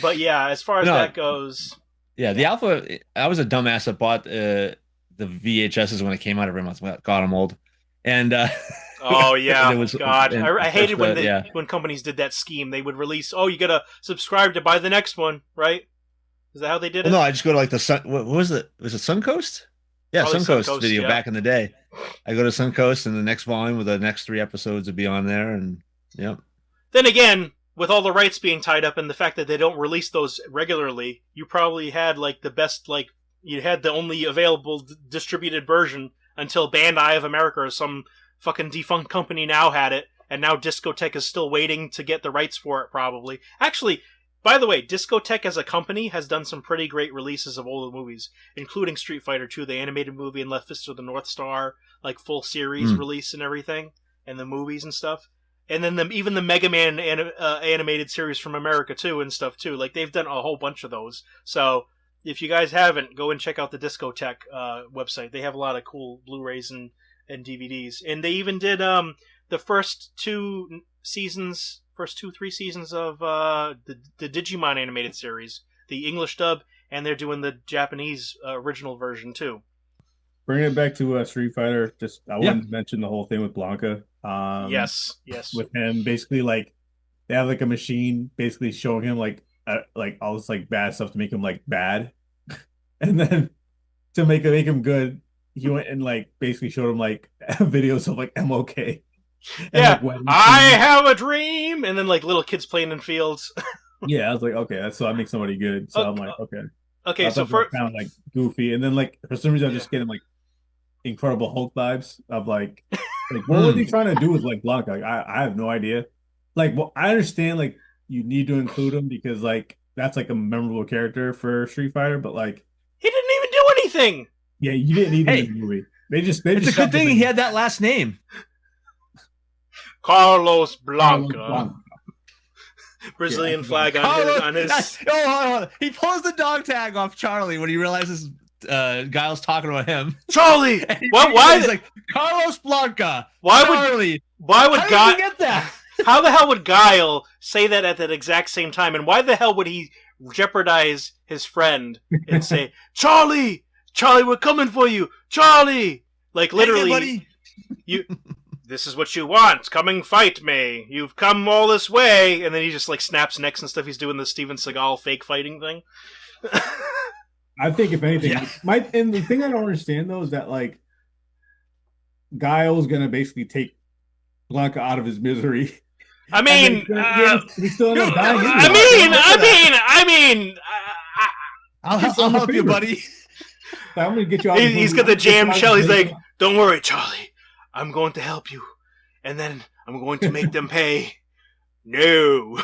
Speaker 1: But yeah, as far as that goes,
Speaker 2: yeah, the Alpha. I was a dumbass that bought the VHSs when it came out every month. God, I'm old. And
Speaker 1: oh yeah, God,
Speaker 2: and
Speaker 1: I hated when companies did that scheme. They would release, oh, you gotta subscribe to buy the next one, right? Is that how they did it?
Speaker 2: No, I just go to like the Sun. What was it? Was it Suncoast? Yeah,
Speaker 1: Probably
Speaker 2: Suncoast video back in the day. I go to Suncoast, and the next volume with the next 3 episodes would be on there, and yep.
Speaker 1: Then again, with all the rights being tied up and the fact that they don't release those regularly, you probably had like the best, like you had the only available distributed version until Bandai of America or some fucking defunct company now had it, and now Discotek is still waiting to get the rights for it probably. Actually, by the way, Discotek as a company has done some pretty great releases of older movies, including Street Fighter 2, the animated movie, and Left Fist of the North Star, like full series release and everything, and the movies and stuff. And then even the Mega Man animated series from America too and stuff too. Like they've done a whole bunch of those. So if you guys haven't, go and check out the Discotek website. They have a lot of cool Blu-rays and DVDs. And they even did the first 3 seasons of the Digimon animated series, the English dub, and they're doing the Japanese original version too.
Speaker 3: Bringing it back to Street Fighter, I wanted to mention the whole thing with Blanca.
Speaker 1: Yes.
Speaker 3: With him, basically, like they have like a machine, basically showing him like all this like bad stuff to make him like bad, and then to make him good, he went and like basically showed him like videos of like MOK. And,
Speaker 1: yeah, like, I have a dream, and then like little kids playing in fields.
Speaker 3: Yeah, I was like, okay, so that makes somebody good. So I'm like, okay.
Speaker 1: So for
Speaker 3: kind of like goofy, and then like for some reason I'm just getting like Incredible Hulk vibes of like what were they trying to do with like Blanca? Like, I have no idea. Like, well, I understand like you need to include him because like that's like a memorable character for Street Fighter, but like
Speaker 1: he didn't even do anything.
Speaker 3: Yeah, you didn't need him in the movie. It's
Speaker 2: a good thing he had that last name,
Speaker 1: Carlos Blanca. Brazilian flag on his.
Speaker 2: Oh, he pulls the dog tag off Charlie when he realizes Guile's talking about him.
Speaker 1: Charlie, why?
Speaker 2: He's like Carlos Blanca.
Speaker 1: Why
Speaker 2: Charlie?
Speaker 1: Why would Guile
Speaker 2: get that?
Speaker 1: How the hell would Guile say that at that exact same time? And why the hell would he jeopardize his friend and say, "Charlie, we're coming for you, Charlie"? Like literally,
Speaker 2: hey,
Speaker 1: you. This is what you want. Come fight me. You've come all this way. And then he just like snaps necks and stuff. He's doing the Steven Seagal fake fighting thing.
Speaker 3: I think if anything, and the thing I don't understand though is that like Guile's gonna basically take Blanca out of his misery
Speaker 1: I mean,
Speaker 3: he still ended up dying.
Speaker 1: I mean,
Speaker 2: I'll help you, buddy.
Speaker 3: I'm gonna get you out.
Speaker 1: He's got the jam shell. He's like, "Don't worry, Charlie. I'm going to help you, and then I'm going to make them pay." No.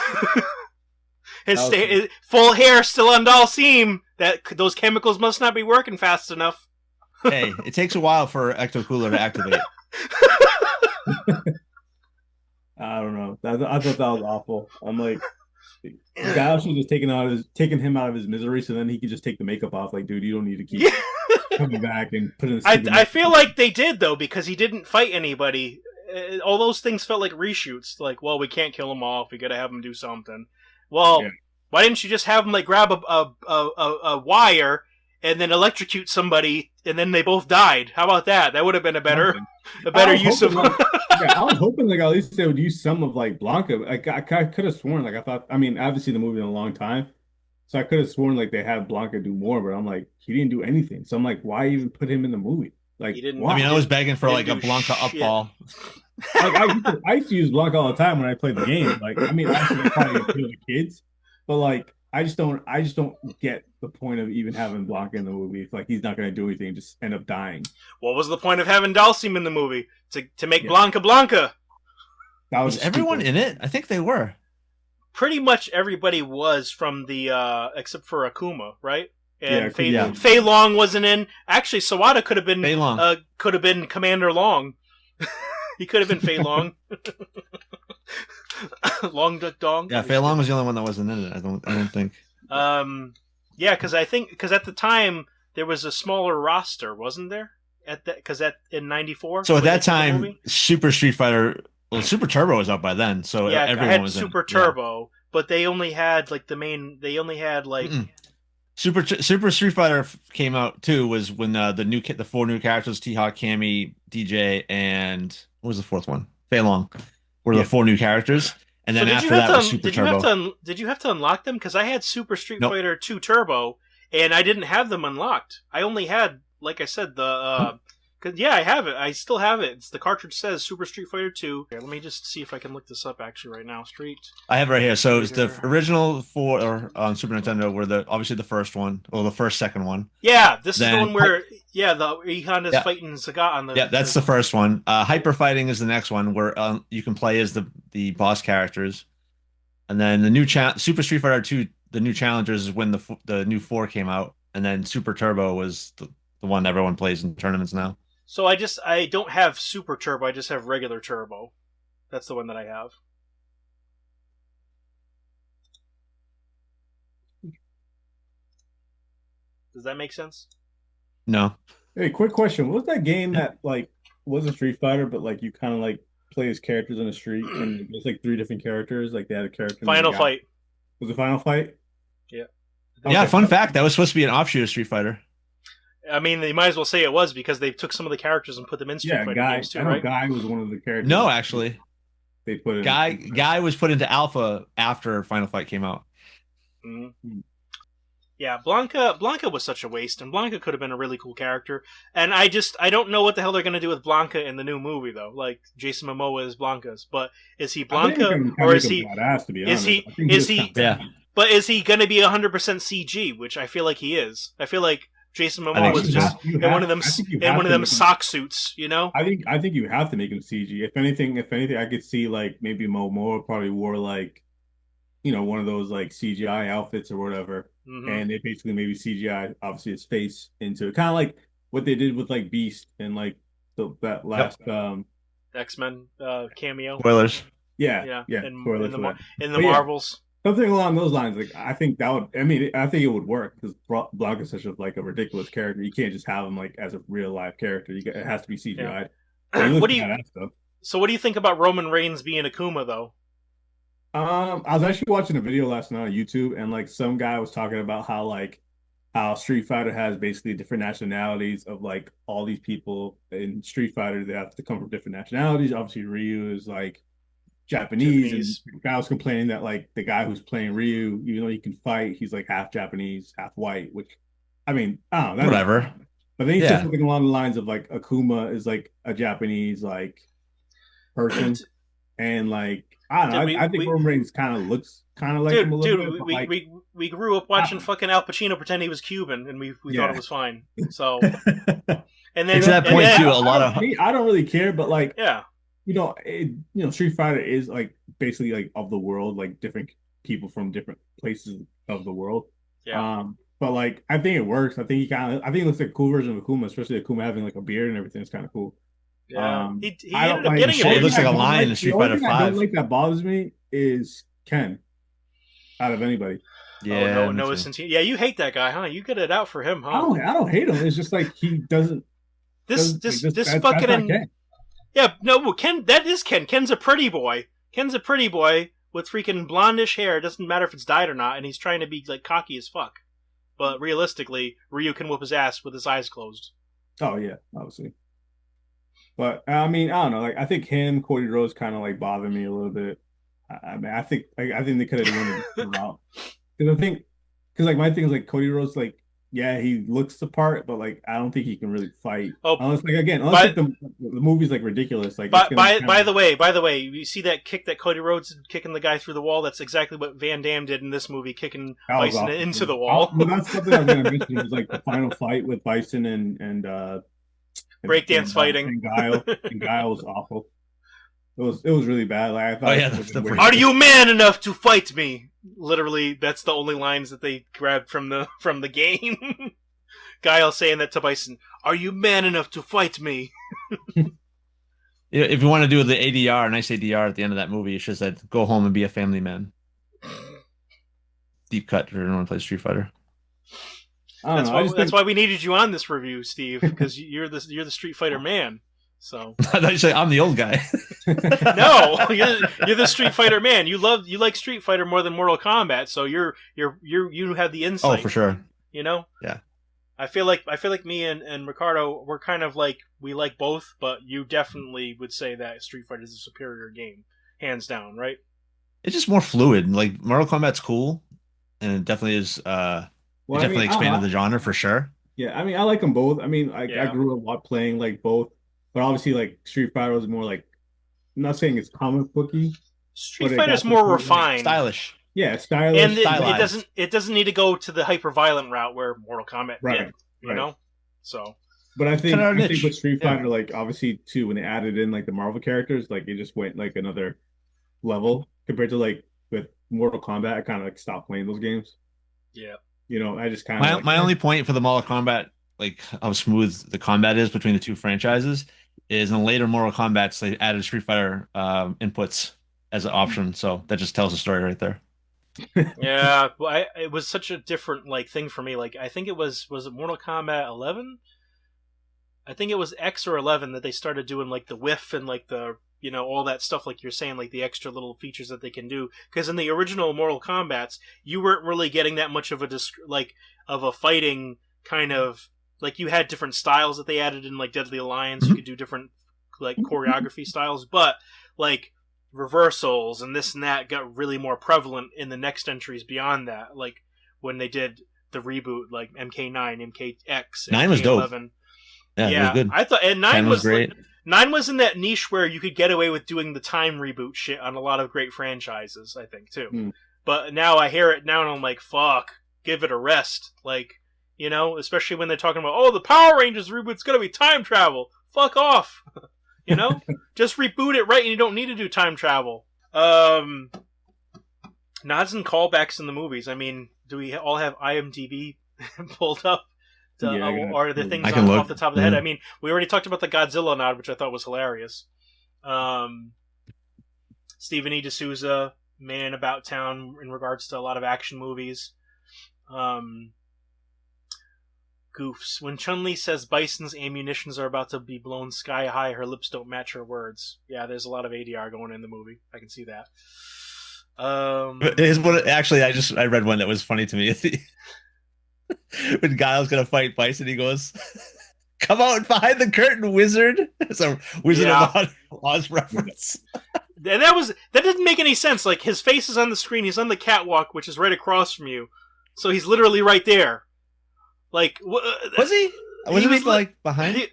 Speaker 1: His full hair still on Dalsim. Those chemicals must not be working fast enough.
Speaker 2: Hey, it takes a while for Ecto Cooler to activate.
Speaker 3: I don't know. I thought that was awful. I'm like, Giles should have just taken him out of his misery, so then he could just take the makeup off. Like, dude, you don't need to keep coming back and put in.
Speaker 1: I feel like they did though, because he didn't fight anybody. All those things felt like reshoots. Like, well, we can't kill him off. We got to have him do something. Well, why didn't you just have him like grab a wire and then electrocute somebody, and then they both died? How about that? That would have been a better use of.
Speaker 3: I was hoping like at least they would use some of like Blanca. Like I could have sworn like I thought. I mean, I haven't seen the movie in a long time, so I could have sworn like they had Blanca do more. But I'm like, he didn't do anything. So I'm like, why even put him in the movie? Like,
Speaker 1: he didn't.
Speaker 2: I mean, I was begging for like a Blanca up ball.
Speaker 3: Like I used to use Blanca all the time when I played the game. Like, I mean, obviously probably appeal to kids, but like I just don't get the point of even having Blanca in the movie if like he's not going to do anything, just end up dying.
Speaker 1: What was the point of having Dalsim in the movie to make Blanca?
Speaker 3: That
Speaker 2: was everyone in it? I think they were.
Speaker 1: Pretty much everybody was from the except for Akuma, right? And Fei Long wasn't in. Actually, Sawada could have been Commander Long. He could have been Fei Long. Long Duck Dong.
Speaker 2: Yeah, Fei Long was the only one that wasn't in it. I don't think.
Speaker 1: Yeah, because at the time there was a smaller roster, wasn't there? In '94.
Speaker 2: So at that time, Super Street Fighter, Super Turbo was out by then. So
Speaker 1: yeah,
Speaker 2: everyone
Speaker 1: I had
Speaker 2: was
Speaker 1: Super Turbo, but they only had like the main. They only had like.
Speaker 2: Super Street Fighter came out too. Was when the 4 new characters, T-Hawk, Cammy, DJ, and what was the 4th one? Fei Long were the 4 new characters. And then after that was Super Turbo.
Speaker 1: Did you have to unlock them? Because I had Super Street Fighter 2 Turbo, and I didn't have them unlocked. I only had, like I said, the... I have it. I still have it. The cartridge says Super Street Fighter 2. Here, let me just see if I can look this up actually right now.
Speaker 2: I have it right here. So it's the original 4 on Super Nintendo were obviously the first one, or the second one.
Speaker 1: Yeah, this is the one where the Honda's fighting Sagat on the.
Speaker 2: Yeah, that's the first one. Hyper Fighting is the next one where you can play as the boss characters, and then the new Super Street Fighter 2, the new challengers is when the new 4 came out, and then Super Turbo was the one everyone plays in tournaments now.
Speaker 1: So I don't have Super Turbo, I just have regular Turbo. That's the one that I have. Does that make sense?
Speaker 2: No.
Speaker 3: Hey, quick question. What was that game that like was a Street Fighter, but like you kind of like play as characters on the street and there's like 3 different characters? Like they had a character.
Speaker 1: Final Fight.
Speaker 3: Was it Final Fight?
Speaker 1: Yeah.
Speaker 3: Okay.
Speaker 2: Yeah, fun fact, that was supposed to be an offshoot of Street Fighter.
Speaker 1: I mean, they might as well say it was because they took some of the characters and put them in Street Fighter games too, right?
Speaker 3: Guy was one of the characters.
Speaker 2: No, actually.
Speaker 3: They put in
Speaker 2: Guy was put into Alpha after Final Fight came out.
Speaker 1: Mm-hmm. Yeah, Blanca was such a waste, and Blanca could have been a really cool character. And I don't know what the hell they're going to do with Blanca in the new movie, though. Like, Jason Momoa is Blanca's, but is he Blanca, or is he... But is he going to be 100% CG, which I feel like he is. I feel like Jason Momoa was just in one of them sock suits, you know?
Speaker 3: I think you have to make him CG. If anything, I could see like maybe Momoa probably wore like, you know, one of those like CGI outfits or whatever, and they basically maybe CGI obviously his face into it, kind of like what they did with like Beast and like that last
Speaker 1: X-Men cameo.
Speaker 2: Spoilers.
Speaker 3: Yeah.
Speaker 1: In the Marvels.
Speaker 3: Something along those lines. Like I think that would. I mean, I think it would work because Blanca is such a like a ridiculous character. You can't just have him like as a real live character. It has to be CGI.
Speaker 1: Yeah. What do you think about Roman Reigns being Akuma though?
Speaker 3: I was actually watching a video last night on YouTube, and like some guy was talking about how Street Fighter has basically different nationalities of like all these people in Street Fighter. They have to come from different nationalities. Obviously, Ryu is like Japanese. And the guy was complaining that like the guy who's playing Ryu, even though he can fight, he's like half Japanese, half white. Which, I mean, I don't know.
Speaker 2: Whatever.
Speaker 3: But then he said something along the lines of like Akuma is like a Japanese like person. and like I don't know,
Speaker 1: Dude,
Speaker 3: I think Roman Reigns kind of looks kind of like him a little bit. But like,
Speaker 1: we grew up watching fucking Al Pacino pretend he was Cuban, and we thought it was fine. So, and then
Speaker 2: to that point too, a lot of
Speaker 3: I don't really care, but like
Speaker 1: yeah,
Speaker 3: Street Fighter is like basically like of the world, like different people from different places of the world.
Speaker 1: Yeah.
Speaker 3: But like I think it works. I think it looks like a cool version of Akuma, especially Akuma having like a beard and everything. It's kind of cool.
Speaker 1: Yeah. He
Speaker 3: I
Speaker 1: ended
Speaker 3: don't
Speaker 1: up
Speaker 3: like
Speaker 1: getting
Speaker 2: it
Speaker 1: it.
Speaker 2: looks like a lion in Street Fighter
Speaker 3: The only thing I
Speaker 2: 5.
Speaker 3: don't like that bothers me is Ken. Out of anybody.
Speaker 2: Yeah.
Speaker 1: Oh, no, yeah, you hate that guy, huh? You get it out for him, huh?
Speaker 3: I don't hate him. It's just like he doesn't.
Speaker 1: This
Speaker 3: that's
Speaker 1: fucking
Speaker 3: not Ken.
Speaker 1: Yeah, no, Ken. That is Ken. Ken's a pretty boy. Ken's a pretty boy with freaking blondish hair. It doesn't matter if it's dyed or not, and he's trying to be like cocky as fuck. But realistically, Ryu can whoop his ass with his eyes closed.
Speaker 3: Oh yeah, obviously. But I mean, I don't know. Like I think him, Cody Rhodes, kind of like bother me a little bit. I mean, I think they could have won the route because like my thing is like Cody Rhodes, like yeah, he looks the part, but like I don't think he can really fight.
Speaker 1: Oh,
Speaker 3: unless like the movie's like ridiculous. Like
Speaker 1: by the way, you see that kick that Cody Rhodes did, kicking the guy through the wall? That's exactly what Van Damme did in this movie, kicking Bison into the wall.
Speaker 3: Well, that's something I'm gonna mention. It was like the final fight with Bison and
Speaker 1: breakdance fighting.
Speaker 3: And Guile. And Guile was awful. It was really bad. Like I thought.
Speaker 1: Are you man enough to fight me? Literally, that's the only lines that they grabbed from the game. Guile saying that to Bison. Are you man enough to fight me?
Speaker 2: If you want to do the ADR, nice ADR at the end of that movie, it should said, "Go home and be a family man." Deep cut for anyone who plays Street Fighter.
Speaker 1: That's why we needed you on this review, Steve, because you're the Street Fighter man. So
Speaker 2: I thought you said I'm the old guy.
Speaker 1: No, you're the Street Fighter man. You like Street Fighter more than Mortal Kombat, so you have the insight.
Speaker 2: Oh, for sure.
Speaker 1: You know?
Speaker 2: Yeah.
Speaker 1: I feel like me and Ricardo, we're kind of like, we like both, but you definitely would say that Street Fighter is a superior game, hands down, right?
Speaker 2: It's just more fluid. Like Mortal Kombat's cool, and it definitely is. Definitely expanded the genre for sure.
Speaker 3: Yeah, I mean, I like them both. I mean, I grew up playing like both, but obviously, like Street Fighter was more like, I'm not saying it's comic booky.
Speaker 1: Street Fighter is more refined,
Speaker 2: stylish.
Speaker 3: Yeah, stylish.
Speaker 1: And it doesn't need to go to the hyper violent route where Mortal Kombat did. You know, so.
Speaker 3: But I think with Street Fighter, like obviously too, when they added in like the Marvel characters, like it just went like another level compared to like with Mortal Kombat. I kind of like stopped playing those games.
Speaker 1: Yeah.
Speaker 3: You know, I just kind of
Speaker 2: my only point for the Mortal Kombat, like how smooth the combat is between the two franchises, is in the later Mortal Kombats they added Street Fighter inputs as an option, so that just tells the story right there.
Speaker 1: Yeah, well, it was such a different like thing for me. Like I think it was it Mortal Kombat 11? I think it was X or 11 that they started doing like the whiff and like the all that stuff like you're saying, like the extra little features that they can do. Because in the original Mortal Kombats, you weren't really getting that much of a fighting kind of, like you had different styles that they added in like Deadly Alliance. You could do different like choreography styles, but like reversals and this and that got really more prevalent in the next entries beyond that. Like when they did the reboot, like MK9, MKX,
Speaker 2: 9 was dope. Yeah, it was good.
Speaker 1: I thought, and 9 was
Speaker 2: great.
Speaker 1: Like, 9 was in that niche where you could get away with doing the time reboot shit on a lot of great franchises, I think, too. But now I hear it now and I'm like, fuck, give it a rest. Like, especially when they're talking about, the Power Rangers reboot's gonna be time travel. Fuck off. Just reboot it right and you don't need to do time travel. Nods and callbacks in the movies. I mean, do we all have IMDb pulled up? Or are there things off the top of the head? I mean, we already talked about the Godzilla nod, which I thought was hilarious. Stephen E. D'Souza, Man About Town in regards to a lot of action movies. Goofs. When Chun-Li says Bison's ammunitions are about to be blown sky high, her lips don't match her words. Yeah, there's a lot of ADR going in the movie. I can see that.
Speaker 2: Actually, I read one that was funny to me. When Guile's gonna fight Bison, he goes, "Come out behind the curtain, wizard." It's a Wizard of Oz reference.
Speaker 1: And that didn't make any sense. Like his face is on the screen, he's on the catwalk, which is right across from you, so he's literally right there. Like,
Speaker 2: was he? Was he like behind?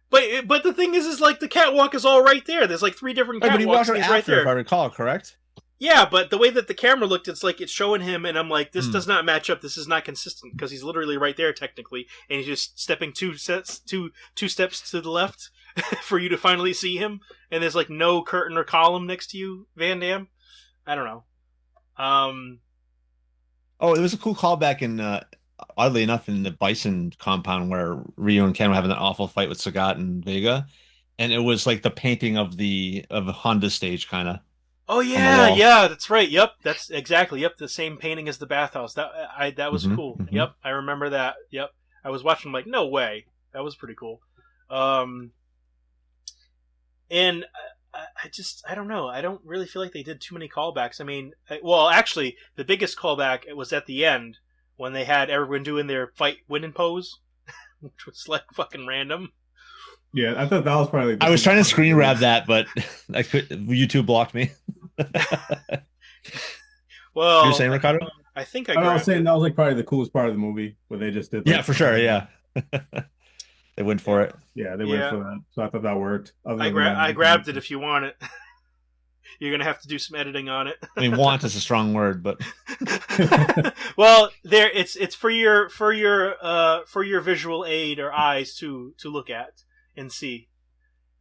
Speaker 1: But the thing is like the catwalk is all right there. There's like 3 different catwalks.
Speaker 2: But he walked
Speaker 1: and
Speaker 2: her
Speaker 1: he's
Speaker 2: after,
Speaker 1: right there.
Speaker 2: if I recall, correct?
Speaker 1: Yeah, but the way that the camera looked, it's like it's showing him, and I'm like, this does not match up. This is not consistent because he's literally right there technically, and he's just stepping two steps to the left for you to finally see him. And there's like no curtain or column next to you, Van Damme. I don't know.
Speaker 2: Oh, it was a cool callback in, oddly enough, in the Bison compound where Ryu and Ken were having that awful fight with Sagat and Vega, and it was like the painting of Honda stage kind of.
Speaker 1: Oh yeah, that's right. Yep, that's exactly. Yep, the same painting as the bathhouse. That was cool.
Speaker 2: Mm-hmm.
Speaker 1: Yep, I remember that. Yep, I was watching like, no way, that was pretty cool. And I don't know. I don't really feel like they did too many callbacks. I mean, well, actually, the biggest callback was at the end when they had everyone doing their fight winning pose, which was like fucking random.
Speaker 3: Yeah, I thought that was probably.
Speaker 2: I was trying to screen grab that, but YouTube blocked me.
Speaker 1: Well,
Speaker 2: you're saying, Ricardo?
Speaker 1: I think
Speaker 3: I was saying that was like probably the coolest part of the movie where they just did.
Speaker 2: Yeah, for sure. Yeah, they went for it.
Speaker 3: Yeah, they went for that. So I thought that worked.
Speaker 1: I grabbed it. If you want it, you're gonna have to do some editing on it.
Speaker 2: I mean, "want" is a strong word, but
Speaker 1: well, there it's for your visual aid or eyes to look at and see.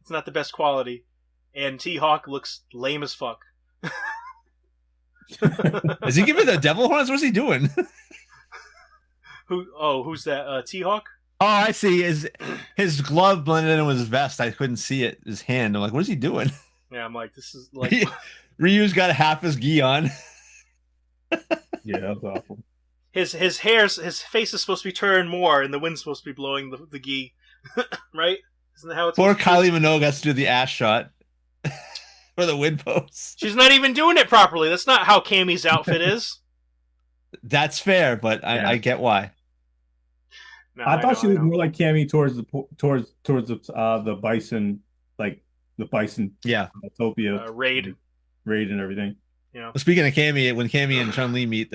Speaker 1: It's not the best quality, and T-Hawk looks lame as fuck.
Speaker 2: Is he giving the devil horns? What's he doing?
Speaker 1: Who's that? T-Hawk?
Speaker 2: Oh, I see. His glove blended in with his vest. I couldn't see it. His hand. I'm like, what is he doing?
Speaker 1: Yeah, I'm like, this is like
Speaker 2: Ryu's got half his gi on.
Speaker 3: Yeah, that's awful.
Speaker 1: His face is supposed to be turned more, and the wind's supposed to be blowing the gi, right? Isn't that how it's?
Speaker 2: Poor Kylie Minogue has to do the ass shot for the wind pose.
Speaker 1: She's not even doing it properly. That's not how Cammy's outfit is.
Speaker 2: That's fair, but I get why.
Speaker 3: No, I thought she looked more like Cammy towards the bison, like the bison.
Speaker 2: Yeah,
Speaker 3: Utopia
Speaker 1: raid
Speaker 3: and everything.
Speaker 1: You know.
Speaker 2: Well, speaking of Cammy, when Cammy and Chun-Li meet,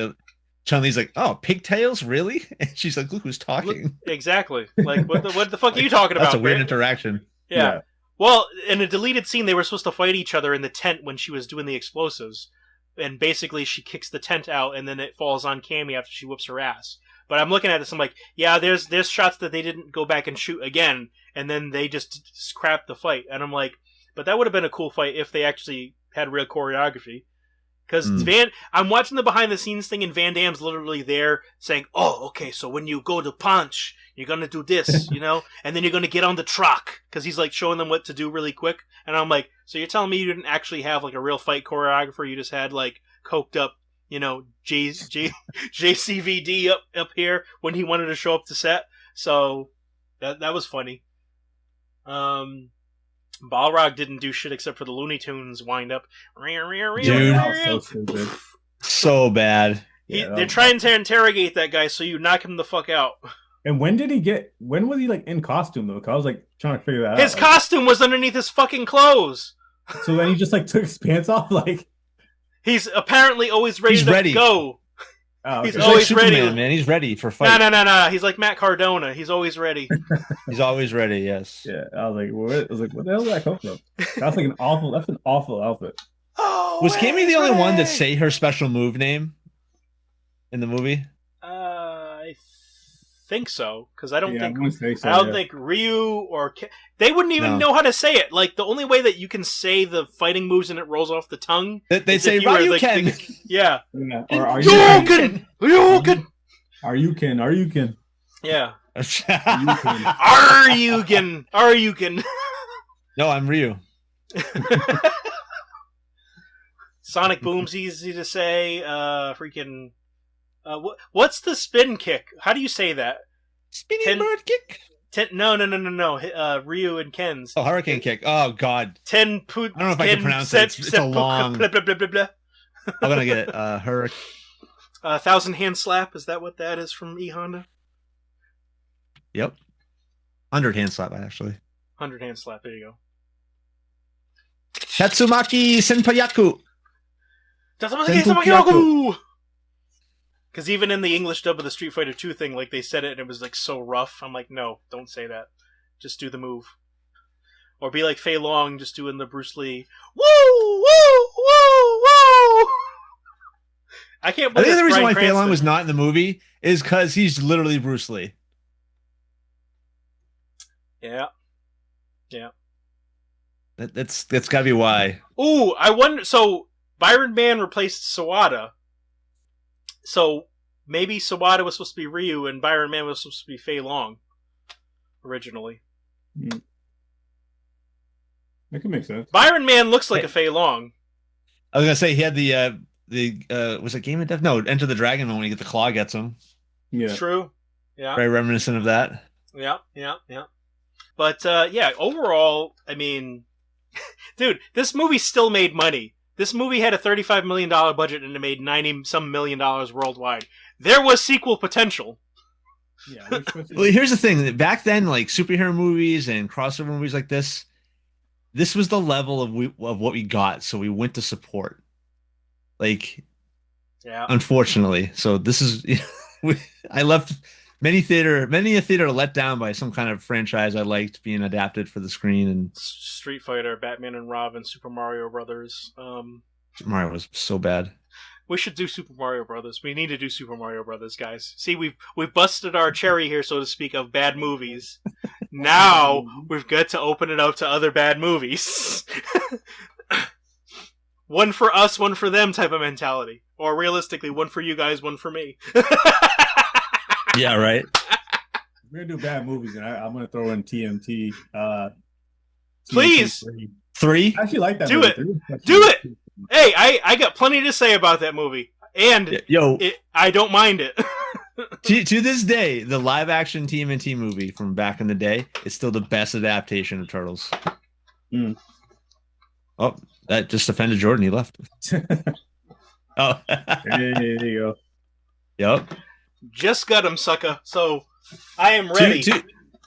Speaker 2: Chun-Li's like, "Oh, pigtails, really?" And she's like, "Look who's talking."
Speaker 1: Exactly. Like, what the fuck are you talking about?
Speaker 2: That's a weird interaction.
Speaker 1: Yeah. Well, in a deleted scene, they were supposed to fight each other in the tent when she was doing the explosives, and basically she kicks the tent out, and then it falls on Cammy after she whoops her ass. But I'm looking at this, I'm like, yeah, there's shots that they didn't go back and shoot again, and then they just scrapped the fight. And I'm like, but that would have been a cool fight if they actually had real choreography. Because I'm watching the behind the scenes thing, and Van Damme's literally there saying, "Oh, okay, so when you go to punch, you're gonna do this, you know, and then you're gonna get on the truck," because he's like showing them what to do really quick. And I'm like, so you're telling me you didn't actually have like a real fight choreographer? You just had like coked up, you know, JCVD up here when he wanted to show up to set. So that was funny. Balrog didn't do shit except for the Looney Tunes wind up.
Speaker 2: Dude, so bad.
Speaker 1: They're trying to interrogate that guy, so you knock him the fuck out.
Speaker 3: And when was he like in costume though? 'Cause I was like trying to figure that out.
Speaker 1: His costume was underneath his fucking clothes.
Speaker 3: So then he just like took his pants off, like
Speaker 1: he's apparently always ready to go.
Speaker 3: Oh, okay.
Speaker 1: He's always
Speaker 2: like Superman,
Speaker 1: ready,
Speaker 2: man. He's ready for fight.
Speaker 1: No. He's like Matt Cardona. He's always ready.
Speaker 2: He's always ready. Yes.
Speaker 3: Yeah. I was like, what the hell did that come from? That's like that's an awful outfit.
Speaker 1: Oh,
Speaker 2: was Cammy the only one that say her special move name in the movie?
Speaker 1: I think so, because I don't think Ryu or they wouldn't even know how to say it. Like the only way that you can say the fighting moves and it rolls off the tongue,
Speaker 2: they say Ryuken.
Speaker 1: Yeah.
Speaker 3: Or are
Speaker 1: Ryuken. Yeah. Ryuken.
Speaker 2: No, I'm Ryu.
Speaker 1: Sonic Boom's easy to say. Freaking. What's the spin kick? How do you say that?
Speaker 2: Spinning bird kick?
Speaker 1: No. Ryu and Ken's.
Speaker 2: Oh, hurricane kick. Oh, God.
Speaker 1: I don't
Speaker 2: know if I can pronounce it. It's a long...
Speaker 1: Blah, blah, blah, blah, blah.
Speaker 2: I'm going to get it. Hurricane.
Speaker 1: 1,000 hand slap. Is that what that is from E Honda?
Speaker 2: Yep. 100 hand slap, actually.
Speaker 1: 100 hand slap. There you go.
Speaker 2: Tatsumaki Senpayaku.
Speaker 1: Because even in the English dub of the Street Fighter 2 thing, like they said it and it was like so rough. I'm like, no, don't say that. Just do the move. or be like Fei Long just doing the Bruce Lee. Woo, woo, woo, woo. I can't
Speaker 2: I
Speaker 1: believe
Speaker 2: think the reason
Speaker 1: Bryan
Speaker 2: why Fei Long
Speaker 1: Cranston.
Speaker 2: was not in the movie is because he's literally Bruce Lee.
Speaker 1: Yeah.
Speaker 2: That's got to be why.
Speaker 1: Ooh, I wonder. So Byron Mann replaced Sawada. So maybe Sawada was supposed to be Ryu, and Byron Mann was supposed to be Fei Long originally.
Speaker 3: That could make sense.
Speaker 1: Byron Mann looks like a Fei Long.
Speaker 2: I was gonna say he had the was it Game of Death? No, Enter the Dragon when the claw gets him.
Speaker 3: Yeah.
Speaker 1: True. Yeah.
Speaker 2: Very reminiscent of that.
Speaker 1: Yeah. But overall, I mean, dude, this movie still made money. This movie had a $35 million budget and it made $90-some million worldwide. There was sequel potential.
Speaker 3: Yeah.
Speaker 2: Well, here's the thing. Back then, like superhero movies and crossover movies like this was the level of what we got, so we went to support. Like,
Speaker 1: yeah.
Speaker 2: Unfortunately, so this is. I left many a theater let down by some kind of franchise I liked being adapted for the screen, and
Speaker 1: Street Fighter, Batman and Robin, Super Mario Brothers.
Speaker 2: Mario was so bad.
Speaker 1: We should do Super Mario Brothers. We need to do Super Mario Brothers, guys. See, we've busted our cherry here, so to speak, of bad movies. Now we've got to open it up to other bad movies. One for us, one for them type of mentality. Or realistically, one for you guys, one for me.
Speaker 2: Yeah, right.
Speaker 3: We're gonna do bad movies, and I'm gonna throw in TMT.
Speaker 1: Please.
Speaker 2: Three?
Speaker 3: I actually like that.
Speaker 1: Do
Speaker 3: movie.
Speaker 1: it. Do it. Hey, I got plenty to say about that movie, and I don't mind it.
Speaker 2: to this day, the live action TMNT movie from back in the day is still the best adaptation of Turtles.
Speaker 3: Mm.
Speaker 2: Oh, that just offended Jordan. He left. Oh,
Speaker 3: there you go.
Speaker 2: Yep.
Speaker 1: Just got him, sucker. So I am ready.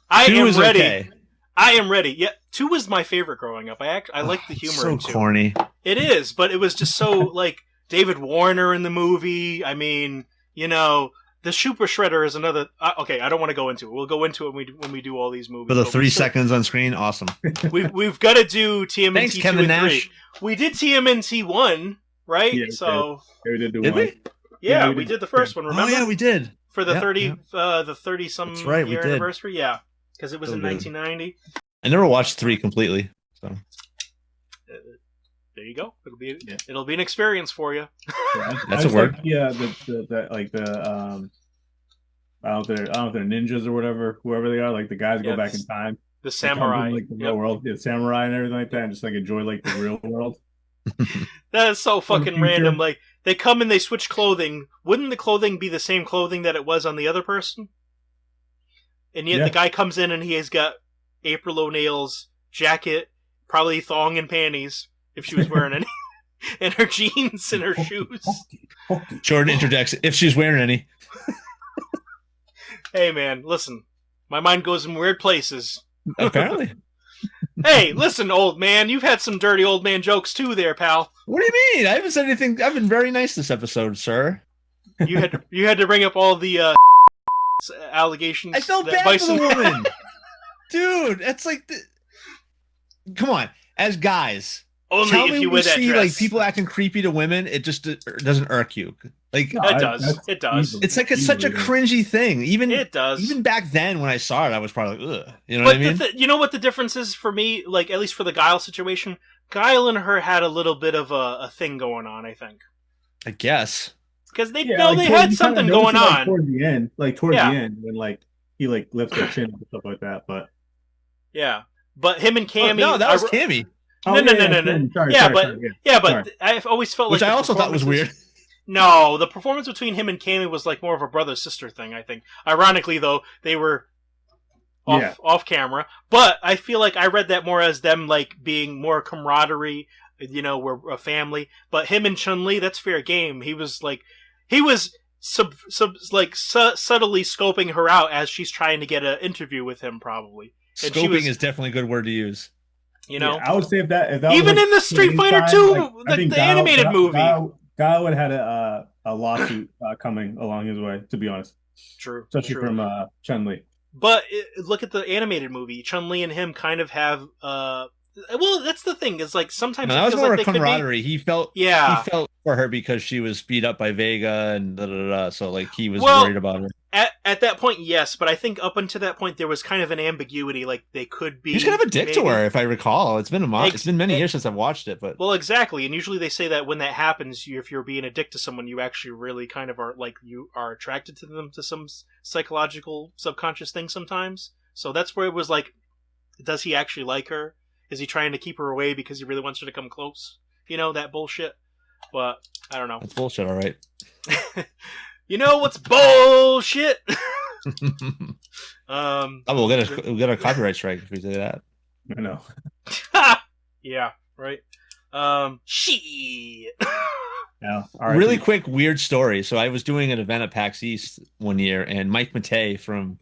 Speaker 1: I
Speaker 2: two
Speaker 1: am
Speaker 2: is
Speaker 1: ready.
Speaker 2: Okay.
Speaker 1: I am ready. Yeah, 2 was my favorite growing up. I like the humor
Speaker 2: so
Speaker 1: in 2.
Speaker 2: Corny.
Speaker 1: It is, but it was just so like David Warner in the movie. I mean, the Super Shredder is another. Okay, I don't want to go into it. We'll go into it when we do all these movies.
Speaker 2: For the 3 seconds on screen, awesome.
Speaker 1: We've got to do TMNT
Speaker 2: Thanks,
Speaker 1: 2
Speaker 2: Kevin
Speaker 1: and
Speaker 2: Nash.
Speaker 1: 3. We did TMNT 1, right?
Speaker 3: Yeah,
Speaker 1: so
Speaker 3: we did do
Speaker 2: did
Speaker 3: one.
Speaker 2: we?
Speaker 1: Yeah, we did the first one. Remember?
Speaker 2: Oh yeah, we did.
Speaker 1: For the
Speaker 2: Yep,
Speaker 1: 30 some
Speaker 2: That's right, we
Speaker 1: year
Speaker 2: did.
Speaker 1: anniversary. Yeah, because it was
Speaker 2: So
Speaker 1: in
Speaker 2: good.
Speaker 1: 1990.
Speaker 2: I never watched 3 completely. So
Speaker 1: There you go. It'll be an experience for you.
Speaker 3: Yeah,
Speaker 2: That's
Speaker 3: I
Speaker 2: a word.
Speaker 3: Like, yeah, I don't know if they're ninjas or whoever they are. Like the guys go back in time.
Speaker 1: The samurai,
Speaker 3: like the real world, samurai and everything like that, and just like enjoy like the real world.
Speaker 1: That is so fucking
Speaker 3: future.
Speaker 1: random. Like they come and they switch clothing. Wouldn't the clothing be the same clothing that it was on the other person? And yet the guy comes in and he has got April O'Neil's jacket, probably thong and panties if she was wearing any, and her jeans and her shoes.
Speaker 2: Jordan interjects if she's wearing any.
Speaker 1: Hey man, listen, my mind goes in weird places.
Speaker 2: Apparently.
Speaker 1: Hey, listen, old man, you've had some dirty old man jokes too there, pal.
Speaker 2: What do you mean? I haven't said anything. I've been very nice this episode, sir.
Speaker 1: You had to bring up all the allegations.
Speaker 2: I felt
Speaker 1: that
Speaker 2: bad for the
Speaker 1: Bison-
Speaker 2: woman. Dude, that's like come on. As guys,
Speaker 1: Only
Speaker 2: tell
Speaker 1: if
Speaker 2: me
Speaker 1: you
Speaker 2: when
Speaker 1: wear
Speaker 2: you
Speaker 1: that
Speaker 2: see
Speaker 1: dress.
Speaker 2: like people acting creepy to women, it just doesn't irk you. Like
Speaker 3: No,
Speaker 1: It does. It does.
Speaker 2: it's like such a cringy thing.
Speaker 1: It does.
Speaker 2: Even back then when I saw it, I was probably like, ugh. You know
Speaker 1: But
Speaker 2: what I mean?
Speaker 1: you know what the difference is for me? Like at least for the Guile situation, Guile and her had a little bit of a thing going on. I think
Speaker 2: I guess.
Speaker 1: because they
Speaker 3: like,
Speaker 1: had
Speaker 3: you
Speaker 1: something
Speaker 3: kinda
Speaker 1: going
Speaker 3: notice it,
Speaker 1: on.
Speaker 3: towards the end,
Speaker 1: Yeah.
Speaker 3: when like he like lifts her chin and stuff like that. But
Speaker 1: Yeah, but him and Cammy.
Speaker 2: No, that was Cammy.
Speaker 1: No.
Speaker 3: Sorry,
Speaker 1: Yeah,
Speaker 3: sorry,
Speaker 1: but
Speaker 3: sorry,
Speaker 1: yeah, but
Speaker 3: sorry.
Speaker 1: I've always felt
Speaker 2: Which
Speaker 1: like
Speaker 2: I
Speaker 1: the
Speaker 2: also thought was weird.
Speaker 1: performances- No, the performance between him and Cammy was like more of a brother-sister thing, I think. Ironically, though, they were off camera. But I feel like I read that more as them like being more camaraderie, we're a family. But him and Chun-Li, that's fair game. He was subtly scoping her out as she's trying to get an interview with him, probably. And she
Speaker 2: Scoping
Speaker 1: was-
Speaker 2: is definitely a good word to use.
Speaker 3: Yeah, I would say if that
Speaker 1: even
Speaker 3: was,
Speaker 1: in the Street Fighter
Speaker 3: time,
Speaker 1: 2,
Speaker 3: I think
Speaker 1: the animated movie.
Speaker 3: Guile would have had a lawsuit coming along his way, to be honest.
Speaker 1: True.
Speaker 3: Especially from Chun-Li.
Speaker 1: But look at the animated movie. Chun-Li and him kind of have well, that's the thing. Is like sometimes
Speaker 2: No,
Speaker 1: it
Speaker 2: that was
Speaker 1: feels
Speaker 2: more
Speaker 1: like
Speaker 2: a
Speaker 1: they could be.
Speaker 2: camaraderie. He
Speaker 1: Yeah.
Speaker 2: felt for her because she was beat up by Vega and da da da. So like he was
Speaker 1: Well,
Speaker 2: worried about her.
Speaker 1: At that point, yes, but I think up until that point there was kind of an ambiguity. Like they could be.
Speaker 2: He's kind of a dick to her, if I recall. It's been it's been many years since I've watched it, but
Speaker 1: well, exactly. And usually they say that when that happens, if you're being a dick to someone, you actually really kind of are like you are attracted to them to some psychological subconscious thing sometimes. So that's where it was like, does he actually like her? Is he trying to keep her away because he really wants her to come close? You know, that bullshit. But I don't know.
Speaker 2: That's bullshit, all right.
Speaker 1: You know what's bullshit?
Speaker 2: We'll get a copyright strike if we say that.
Speaker 3: I know.
Speaker 1: Yeah, right. Shit.
Speaker 3: Yeah.
Speaker 2: Really quick, weird story. So I was doing an event at PAX East one year, and Mike Matei from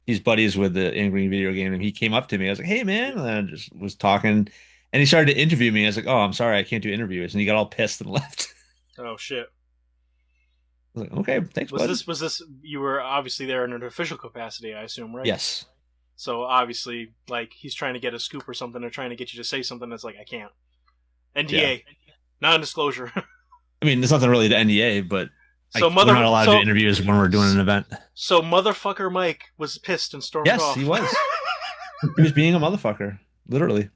Speaker 2: he's buddies with the Angry Video Game, and he came up to me. I was like, "Hey, man," and I just was talking, and he started to interview me. I was like, "Oh, I'm sorry, I can't do interviews," and he got all pissed and left.
Speaker 1: Oh shit.
Speaker 2: I was like, "Okay, thanks."
Speaker 1: Was this you were obviously there in an official capacity, I assume, right?
Speaker 2: Yes.
Speaker 1: So obviously, like he's trying to get a scoop or something, or trying to get you to say something that's like, I can't. NDA, non-disclosure.
Speaker 2: I mean, there's nothing really to NDA, but
Speaker 1: so
Speaker 2: we're not allowed to do interviews when we're doing an event.
Speaker 1: So motherfucker Mike was pissed and stormed off.
Speaker 2: Yes, he was. He was being a motherfucker, literally.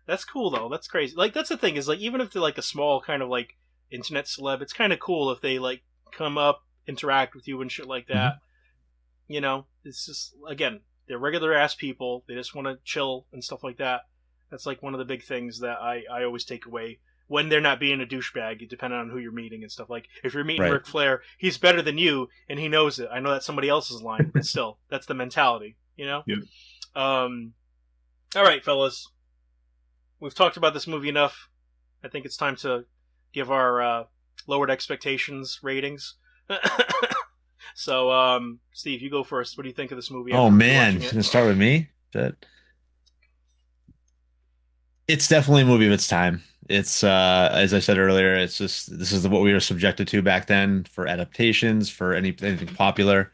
Speaker 1: That's cool though. That's crazy. Like that's the thing is like even if they're like a small kind of like internet celeb, it's kind of cool if they like come up, interact with you and shit like that. Mm-hmm. You know, it's just again they're regular ass people. They just want to chill and stuff like that. That's like one of the big things that I always take away when they're not being a douchebag, depending on who you're meeting and stuff. Like if you're meeting Ric Flair, he's better than you and he knows it. I know that's somebody else's line, but still, that's the mentality, you know?
Speaker 3: Yep.
Speaker 1: All right, fellas. We've talked about this movie enough. I think it's time to give our lowered expectations ratings. So, Steve, you go first. What do you think of this movie?
Speaker 2: Oh, man. You're going to start with me? It's definitely a movie of its time. It's as I said earlier, it's just this is what we were subjected to back then for adaptations, for anything popular.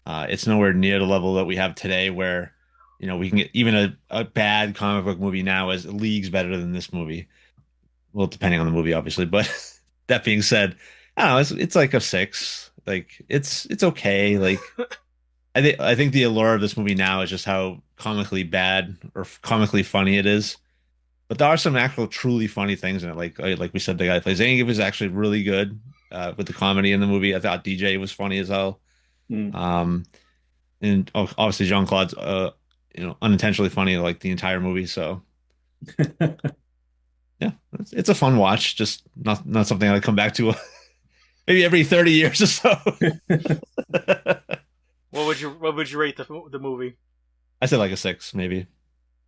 Speaker 2: It's nowhere near the level that we have today where, you know, we can get even a bad comic book movie now is leagues better than this movie. Well, depending on the movie, obviously, but that being said, I don't know, it's like a 6. Like it's okay. Like I think the allure of this movie now is just how comically bad or comically funny it is. But there are some actual truly funny things in it. Like we said, the guy that plays Zangief was actually really good with the comedy in the movie. I thought DJ was funny as hell. And obviously Jean Claude's unintentionally funny like the entire movie. So yeah, it's a fun watch. Just not something I come back to maybe every 30 years or so.
Speaker 1: What would you rate the movie?
Speaker 2: I said like a 6 maybe.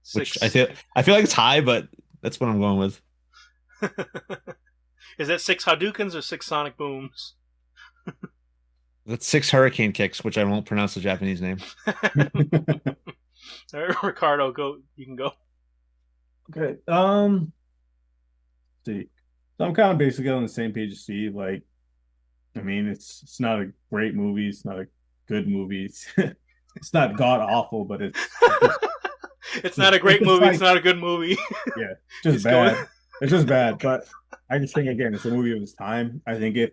Speaker 1: 6.
Speaker 2: Which I feel like it's high, but that's what I'm going with.
Speaker 1: Is that 6 Hadoukens or 6 Sonic Booms?
Speaker 2: That's 6 hurricane kicks, which I won't pronounce the Japanese name.
Speaker 1: All right, Ricardo, go. You can go.
Speaker 3: Okay. See, so I'm kind of basically on the same page as Steve. Like, I mean, it's not a great movie. It's not a good movie. It's not god awful, but
Speaker 1: it's not a great movie. Like, it's not a good movie.
Speaker 3: Yeah, just bad. It's just bad. But I just think again, it's a movie of its time. I think if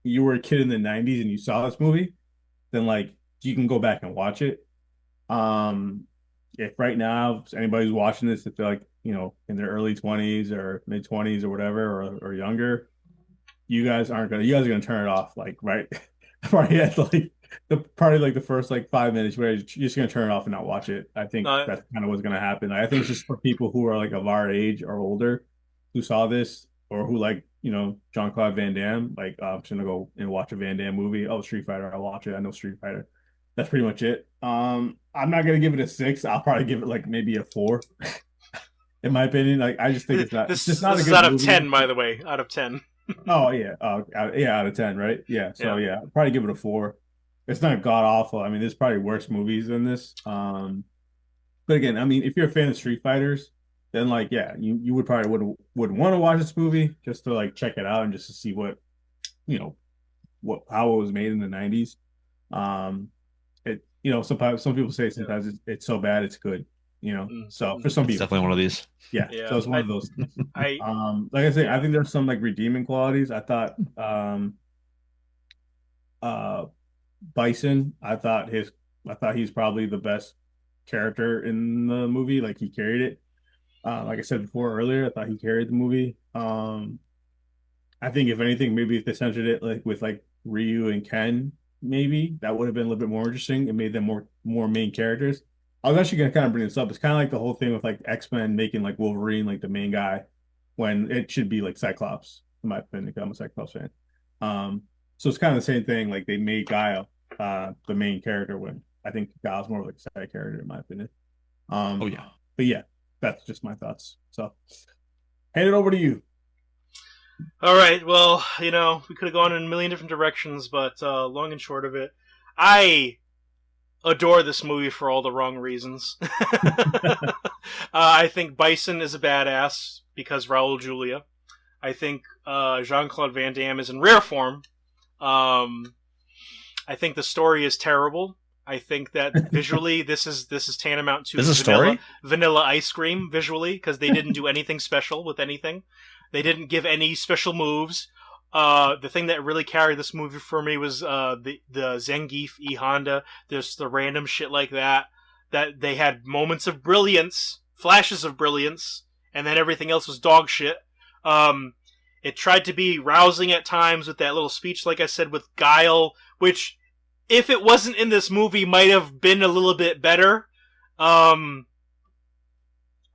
Speaker 3: you were a kid in the '90s and you saw this movie, then like you can go back and watch it. If right now if anybody's watching this, if they're like in their early 20s or mid 20s or whatever or younger, you guys are gonna turn it off like right at like the first like 5 minutes where you're just gonna turn it off and not watch it. I think that's kind of what's gonna happen. I think it's just for people who are like of our age or older who saw this or who like Jean Claude Van Damme. Like I'm just gonna go and watch a Van Damme movie. Oh, Street Fighter, I'll watch it. I know Street Fighter. That's pretty much it. I'm not gonna give it a 6. I'll probably give it like maybe a 4. In my opinion, like I just think it's not. It's just not a good
Speaker 1: out of
Speaker 3: movie.
Speaker 1: 10, by the way. Out of 10.
Speaker 3: Oh yeah, out of 10, right? Yeah. So yeah, I'll probably give it a 4. It's not god awful. I mean, there's probably worse movies than this. But again, I mean, if you're a fan of Street Fighters, then like you would probably would want to watch this movie just to like check it out and just to see what how it was made in the '90s. It sometimes some people say sometimes it's so bad it's good. So for some
Speaker 2: It's
Speaker 3: people,
Speaker 2: definitely one of these.
Speaker 3: yeah.
Speaker 1: Yeah,
Speaker 3: So it's one of those things.
Speaker 1: I
Speaker 3: Like I say, I
Speaker 1: yeah.
Speaker 3: think there's some like redeeming qualities. I thought uh Bison, I thought he's probably the best character in the movie. Like he carried it. Like I said before earlier, I thought he carried the movie. I think if anything, maybe if they centered it like with like Ryu and Ken, maybe that would have been a little bit more interesting and made them more main characters. I was actually gonna kind of bring this up. It's kind of like the whole thing with like X-Men making like Wolverine like the main guy when it should be like Cyclops, in my opinion. 'Cause I'm a Cyclops fan. Um, so it's kind of the same thing. Like they made Guile the main character when I think Guile's more like a side character in my opinion.
Speaker 2: Oh
Speaker 3: Um,
Speaker 2: yeah.
Speaker 3: but yeah, that's just my thoughts. So hand it over to you.
Speaker 1: All right. Well, we could have gone in a million different directions, but long and short of it, I adore this movie for all the wrong reasons. I think Bison is a badass because Raul Julia. I think Jean Claude Van Damme is in rare form. I think the story is terrible. I think that visually, this is tantamount to
Speaker 2: This is a story?
Speaker 1: vanilla ice cream visually because they didn't do anything special with anything. They didn't give any special moves. The thing that really carried this movie for me was the Zangief E Honda. There's the random shit like that. That they had moments of brilliance, flashes of brilliance, and then everything else was dog shit. It tried to be rousing at times with that little speech, like I said, with Guile, which, if it wasn't in this movie, might have been a little bit better.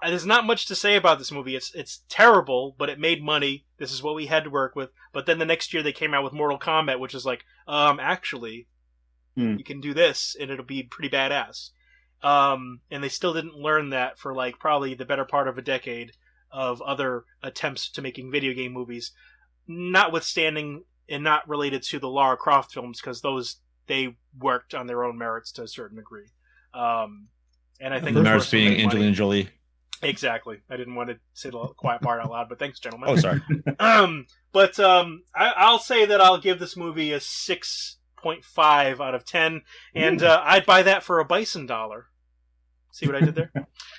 Speaker 1: There's not much to say about this movie. It's terrible, but it made money. This is what we had to work with. But then the next year they came out with Mortal Kombat, which is like, actually, you can do this and it'll be pretty badass. And they still didn't learn that for like probably the better part of a decade of other attempts to making video game movies, notwithstanding and not related to the Lara Croft films, because they worked on their own merits to a certain degree. And I think
Speaker 2: The merits
Speaker 1: first
Speaker 2: being
Speaker 1: made money.
Speaker 2: Angelina Jolie.
Speaker 1: Exactly. I didn't want to say the quiet part out loud, but thanks, gentlemen.
Speaker 2: Oh, sorry.
Speaker 1: I'll say that I'll give this movie a 6.5 out of 10, and I'd buy that for a Bison dollar. See what I did there?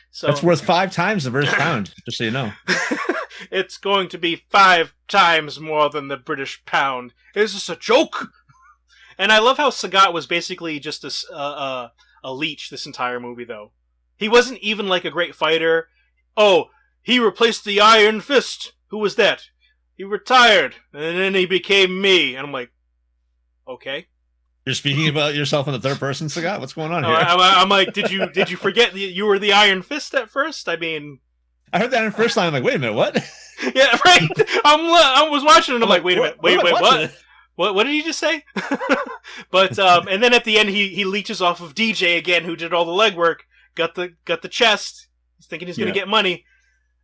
Speaker 1: So
Speaker 2: That's worth 5 times the British pound, just so you know.
Speaker 1: It's going to be 5 times more than the British pound. Is this a joke? And I love how Sagat was basically just a leech this entire movie, though. He wasn't even like a great fighter. Oh, he replaced the Iron Fist. Who was that? He retired, and then he became me. And I'm like, okay.
Speaker 2: You're speaking about yourself in the third person, Sagat? What's going on here?
Speaker 1: I'm like, did you forget you were the Iron Fist at first? I mean,
Speaker 2: I heard that in the first line. I'm like, wait a minute, what?
Speaker 1: Yeah, right. I was watching it. I'm like, wait a minute, wait, what? What did he just say? But and then at the end, he leeches off of DJ again, who did all the legwork. Got the chest. He's thinking he's gonna get money.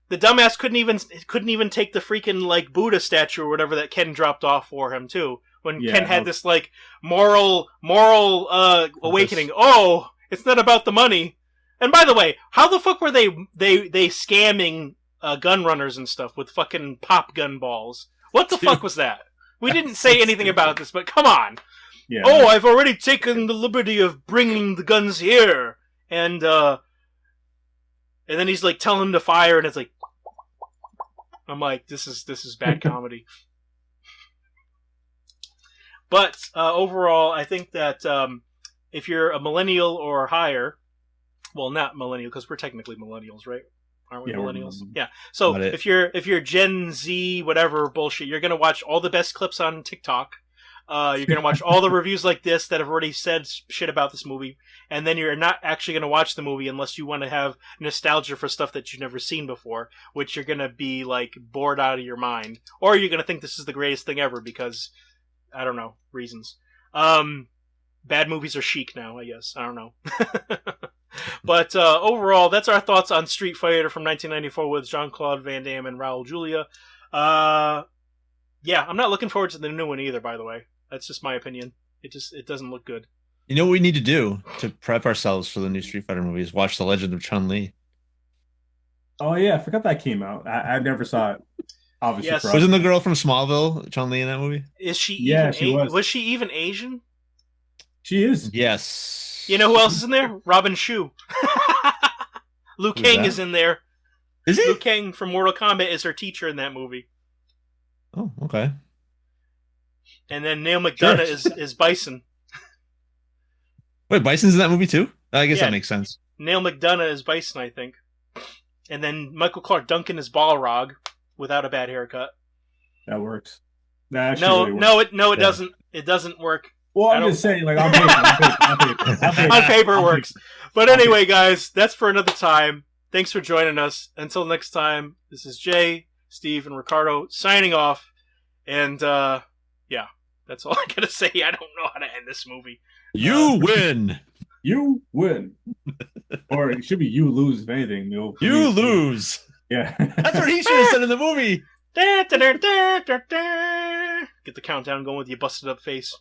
Speaker 1: The dumbass couldn't even take the freaking like Buddha statue or whatever that Ken dropped off for him too. When Ken had this like moral awakening. Oh, it's not about the money. And by the way, how the fuck were they scamming gun runners and stuff with fucking pop gun balls? What the fuck was that? We didn't say anything about this, but come on. Yeah. Oh, I've already taken the liberty of bringing the guns here. And then he's like telling him to fire, and it's like, I'm like, this is bad comedy. But overall, I think that if you're a millennial or higher, well, not millennial because we're technically millennials, right? Aren't we millennials? Yeah. So if you're Gen Z, whatever bullshit, you're gonna watch all the best clips on TikTok. You're going to watch all the reviews like this that have already said shit about this movie, and then you're not actually going to watch the movie unless you want to have nostalgia for stuff that you've never seen before, which you're going to be, like, bored out of your mind. Or you're going to think this is the greatest thing ever because, I don't know, reasons. Bad movies are chic now, I guess. I don't know. But overall, that's our thoughts on Street Fighter from 1994 with Jean Claude Van Damme and Raul Julia. Yeah, I'm not looking forward to the new one either, by the way. That's just my opinion. It doesn't look good.
Speaker 2: You know what we need to do to prep ourselves for the new Street Fighter movies? Watch The Legend of Chun-Li.
Speaker 3: Oh yeah, I forgot that came out. I never saw it. Obviously,
Speaker 1: yes.
Speaker 2: Wasn't the girl from Smallville Chun-Li in that movie?
Speaker 1: Is she?
Speaker 3: Yeah,
Speaker 1: even
Speaker 3: she was.
Speaker 1: Was she even Asian?
Speaker 3: She is.
Speaker 2: Yes.
Speaker 1: You know who else is in there? Robin Shu. Liu
Speaker 2: Who's
Speaker 1: Kang
Speaker 2: that?
Speaker 1: is in there.
Speaker 2: Is he?
Speaker 1: Liu Kang from Mortal Kombat is her teacher in that movie.
Speaker 2: Oh, okay.
Speaker 1: And then Neil McDonough
Speaker 3: Sure.
Speaker 1: is Bison.
Speaker 2: Wait, Bison's in that movie too? I guess
Speaker 1: Yeah.
Speaker 2: that makes sense.
Speaker 1: Neil McDonough is Bison, I think. And then Michael Clark Duncan is Balrog without a bad haircut.
Speaker 3: That works. That actually really works.
Speaker 1: No, it
Speaker 2: Yeah.
Speaker 1: doesn't. It doesn't work.
Speaker 3: Well,
Speaker 1: I
Speaker 3: I'm
Speaker 1: don't-
Speaker 3: just saying, like on paper.
Speaker 1: On paper it works. But anyway, guys, that's for another time. Thanks for joining us. Until next time, this is Jay, Steve, and Ricardo signing off. And yeah, that's all I gotta say. I don't know how to end this movie.
Speaker 2: You win.
Speaker 3: You win, or it should be you lose. If anything,
Speaker 2: You lose.
Speaker 3: Yeah,
Speaker 2: That's what he should have said in the movie.
Speaker 1: Da, da, da, da, da, da. Get the countdown going with your busted up face.